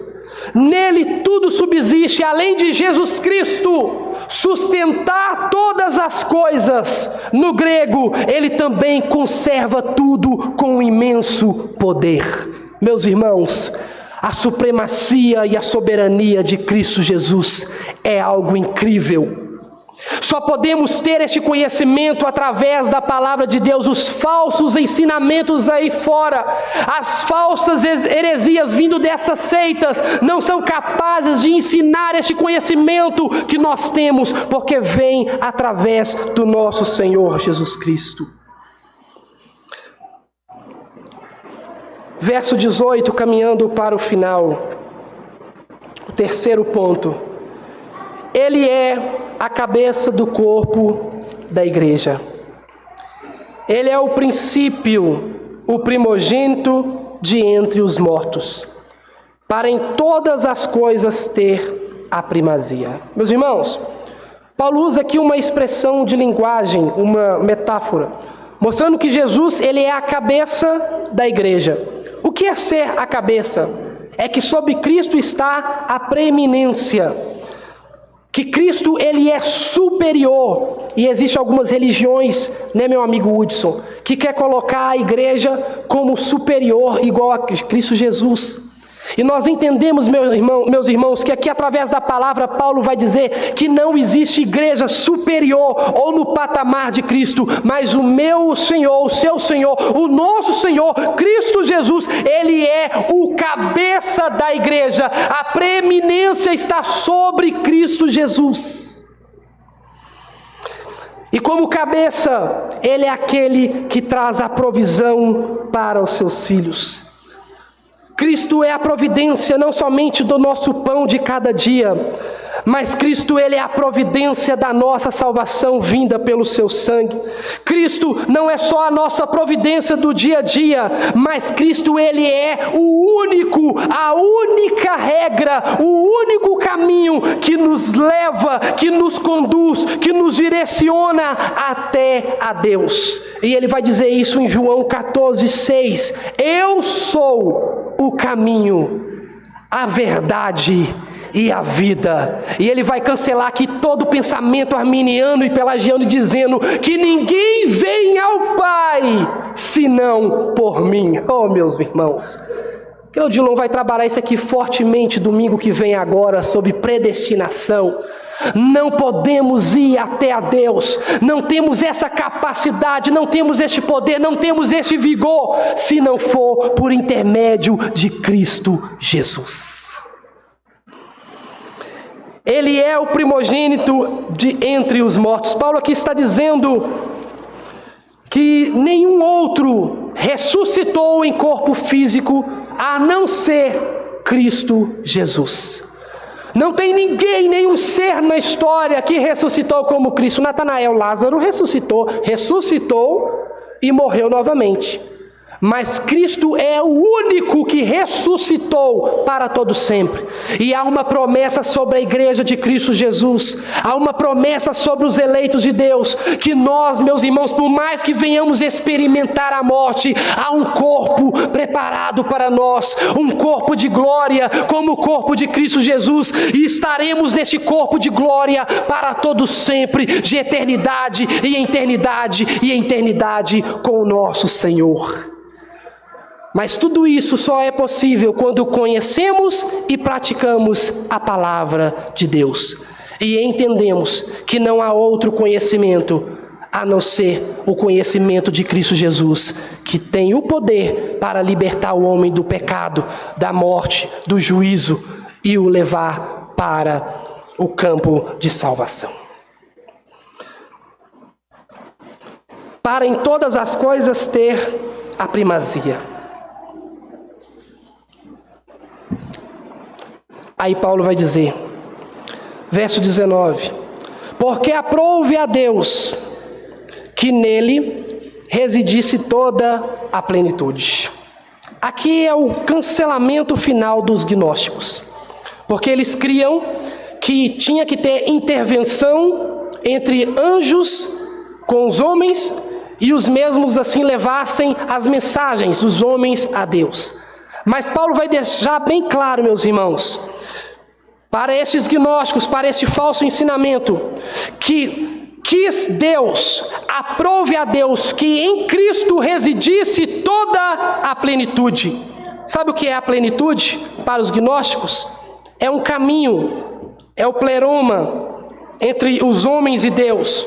Nele tudo subsiste, além de Jesus Cristo sustentar todas as coisas. No grego, ele também conserva tudo com um imenso poder. Meus irmãos, a supremacia e a soberania de Cristo Jesus é algo incrível. Só podemos ter este conhecimento através da palavra de Deus. Os falsos ensinamentos aí fora, as falsas heresias vindo dessas seitas, não são capazes de ensinar este conhecimento que nós temos, porque vem através do nosso Senhor Jesus Cristo. Verso 18, caminhando para o final. O terceiro ponto. Ele é a cabeça do corpo da igreja. Ele é o princípio, o primogênito de entre os mortos, para em todas as coisas ter a primazia. Meus irmãos, Paulo usa aqui uma expressão de linguagem, uma metáfora, mostrando que Jesus, ele é a cabeça da igreja. O que é ser a cabeça? É que sobre Cristo está a preeminência, que Cristo, ele é superior. E existem algumas religiões, né, meu amigo Hudson, que quer colocar a igreja como superior, igual a Cristo Jesus. E nós entendemos, meus irmãos, que aqui através da palavra Paulo vai dizer que não existe igreja superior ou no patamar de Cristo, mas o meu Senhor, o seu Senhor, o nosso Senhor, Cristo Jesus, Ele é o cabeça da igreja. A preeminência está sobre Cristo Jesus. E como cabeça, Ele é aquele que traz a provisão para os seus filhos. Cristo é a providência não somente do nosso pão de cada dia, mas Cristo, ele é a providência da nossa salvação vinda pelo seu sangue. Cristo não é só a nossa providência do dia a dia, mas Cristo, ele é o único, a única regra, o único caminho que nos leva, que nos conduz, que nos direciona até a Deus. E ele vai dizer isso em João 14:6. Eu sou o caminho, a verdade e a vida. E ele vai cancelar aqui todo o pensamento arminiano e pelagiano, dizendo que ninguém vem ao Pai senão por mim. Oh, meus irmãos, Claudilon vai trabalhar isso aqui fortemente domingo que vem agora, sobre predestinação. Não podemos ir até a Deus, não temos essa capacidade, não temos este poder, não temos este vigor, se não for por intermédio de Cristo Jesus. Ele é o primogênito de entre os mortos. Paulo aqui está dizendo que nenhum outro ressuscitou em corpo físico a não ser Cristo Jesus. Não tem ninguém, nenhum ser na história que ressuscitou como Cristo. Natanael, Lázaro ressuscitou e morreu novamente. Mas Cristo é o único que ressuscitou para todo sempre. E há uma promessa sobre a igreja de Cristo Jesus. Há uma promessa sobre os eleitos de Deus, que nós, meus irmãos, por mais que venhamos experimentar a morte, há um corpo preparado para nós, um corpo de glória, como o corpo de Cristo Jesus, e estaremos nesse corpo de glória para todo sempre, de eternidade e eternidade e eternidade com o nosso Senhor. Mas tudo isso só é possível quando conhecemos e praticamos a palavra de Deus. E entendemos que não há outro conhecimento a não ser o conhecimento de Cristo Jesus, que tem o poder para libertar o homem do pecado, da morte, do juízo e o levar para o campo de salvação. Para em todas as coisas ter a primazia. Aí Paulo vai dizer, verso 19: porque aprouve a Deus que nele residisse toda a plenitude. Aqui é o cancelamento final dos gnósticos, porque eles criam que tinha que ter intervenção entre anjos com os homens, e os mesmos assim levassem as mensagens dos homens a Deus. Mas Paulo vai deixar bem claro, meus irmãos, para esses gnósticos, para esse falso ensinamento, que quis Deus, aprove a Deus que em Cristo residisse toda a plenitude. Sabe o que é a plenitude para os gnósticos? É um caminho, é o pleroma entre os homens e Deus.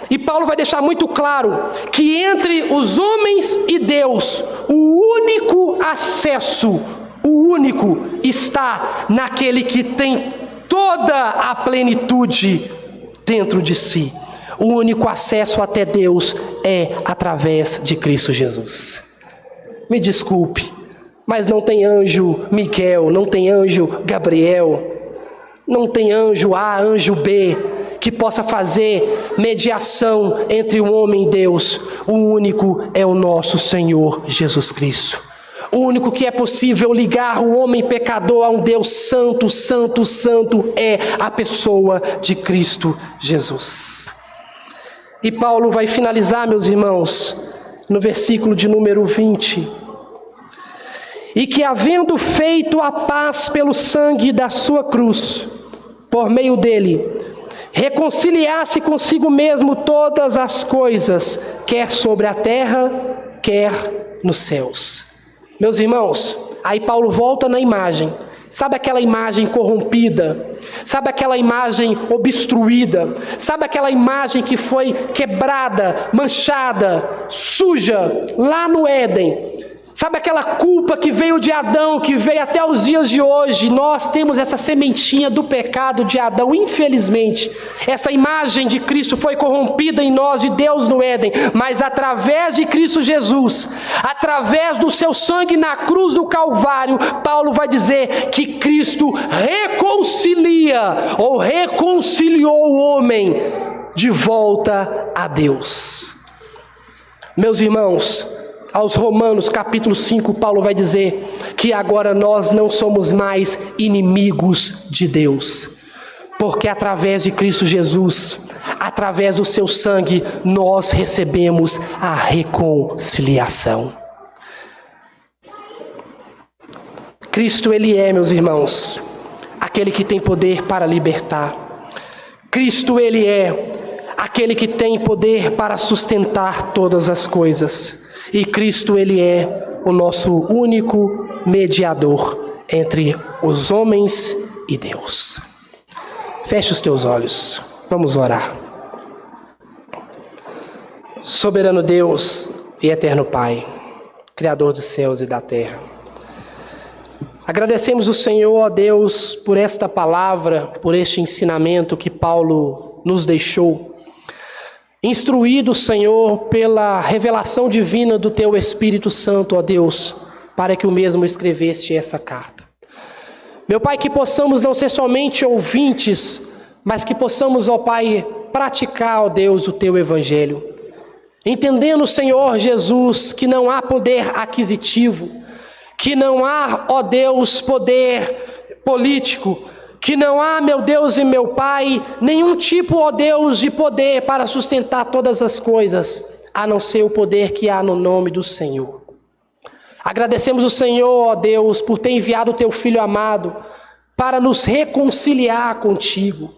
E Paulo vai deixar muito claro que entre os homens e Deus, o único acesso, o único está naquele que tem toda a plenitude dentro de si. O único acesso até Deus é através de Cristo Jesus. Me desculpe, Mas não tem anjo Miguel, não tem anjo Gabriel, não tem anjo A, anjo B, que possa fazer mediação entre o homem e Deus. O único é o nosso Senhor Jesus Cristo. O único que é possível ligar o homem pecador a um Deus santo, santo, santo é a pessoa de Cristo Jesus. E Paulo vai finalizar, meus irmãos, no versículo de número 20. E que, havendo feito a paz pelo sangue da sua cruz, por meio dele, reconciliasse consigo mesmo todas as coisas, quer sobre a terra, quer nos céus. Meus irmãos, aí Paulo volta na imagem. Sabe aquela imagem corrompida? Sabe aquela imagem obstruída? Sabe aquela imagem que foi quebrada, manchada, suja, lá no Éden? Sabe aquela culpa que veio de Adão, que veio até os dias de hoje? Nós temos essa sementinha do pecado de Adão, infelizmente. Essa imagem de Cristo foi corrompida em nós e Deus no Éden. Mas através de Cristo Jesus, através do seu sangue na cruz do Calvário, Paulo vai dizer que Cristo reconcilia ou reconciliou o homem de volta a Deus. Meus irmãos, aos Romanos capítulo 5, Paulo vai dizer que agora nós não somos mais inimigos de Deus, porque através de Cristo Jesus, através do seu sangue, nós recebemos a reconciliação. Cristo, Ele é, meus irmãos, aquele que tem poder para libertar. Cristo, Ele é aquele que tem poder para sustentar todas as coisas. E Cristo, Ele é o nosso único mediador entre os homens e Deus. Feche os teus olhos, vamos orar. Soberano Deus e eterno Pai, Criador dos céus e da terra, agradecemos o Senhor, ó Deus, por esta palavra, por este ensinamento que Paulo nos deixou, instruído, Senhor, pela revelação divina do Teu Espírito Santo, ó Deus, para que o mesmo escreveste essa carta. Meu Pai, que possamos não ser somente ouvintes, mas que possamos, ó Pai, praticar, ó Deus, o Teu Evangelho. Entendendo, Senhor Jesus, que não há poder aquisitivo, que não há, ó Deus, poder político, que não há, meu Deus e meu Pai, nenhum tipo, ó Deus, de poder para sustentar todas as coisas, a não ser o poder que há no nome do Senhor. Agradecemos o Senhor, ó Deus, por ter enviado o Teu Filho amado para nos reconciliar contigo,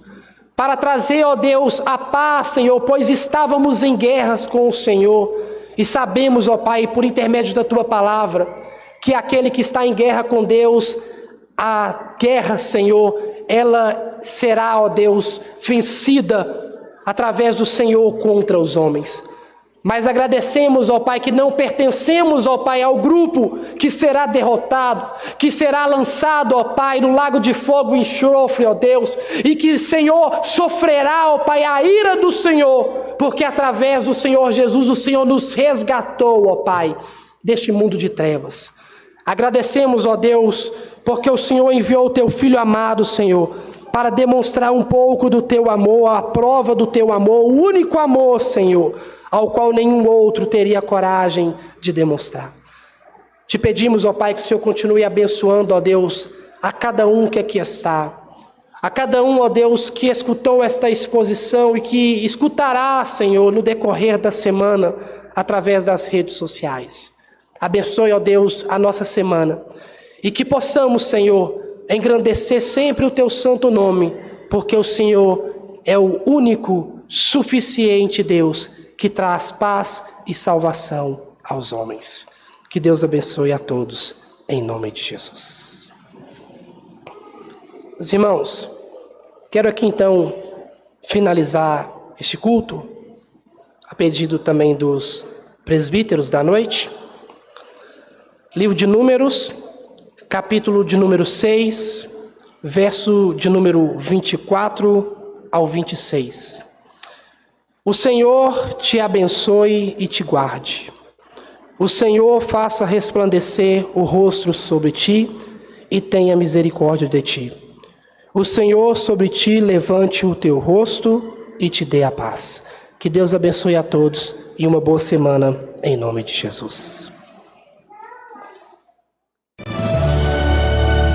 para trazer, ó Deus, a paz, Senhor, pois estávamos em guerras com o Senhor e sabemos, ó Pai, por intermédio da Tua palavra, que aquele que está em guerra com Deus, a guerra, Senhor, ela será, ó Deus, vencida através do Senhor contra os homens. Mas agradecemos, ó Pai, que não pertencemos, ó Pai, ao grupo que será derrotado, que será lançado, ó Pai, no lago de fogo e enxofre, ó Deus, e que, Senhor, sofrerá, ó Pai, a ira do Senhor, porque através do Senhor Jesus, o Senhor nos resgatou, ó Pai, deste mundo de trevas. Agradecemos, ó Deus, porque o Senhor enviou o Teu Filho amado, Senhor, para demonstrar um pouco do Teu amor, a prova do Teu amor, o único amor, Senhor, ao qual nenhum outro teria coragem de demonstrar. Te pedimos, ó Pai, que o Senhor continue abençoando, ó Deus, a cada um que aqui está, a cada um, ó Deus, que escutou esta exposição e que escutará, Senhor, no decorrer da semana, através das redes sociais. Abençoe, ó Deus, a nossa semana e que possamos, Senhor, engrandecer sempre o Teu santo nome, porque o Senhor é o único, suficiente Deus que traz paz e salvação aos homens. Que Deus abençoe a todos, em nome de Jesus. Meus irmãos, quero aqui então finalizar este culto, a pedido também dos presbíteros da noite. Livro de Números, capítulo de número 6, verso de número 24 ao 26. O Senhor te abençoe e te guarde. O Senhor faça resplandecer o rosto sobre ti e tenha misericórdia de ti. O Senhor sobre ti levante o teu rosto e te dê a paz. Que Deus abençoe a todos e uma boa semana em nome de Jesus.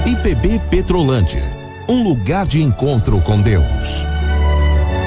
IPB Petrolândia, um lugar de encontro com Deus.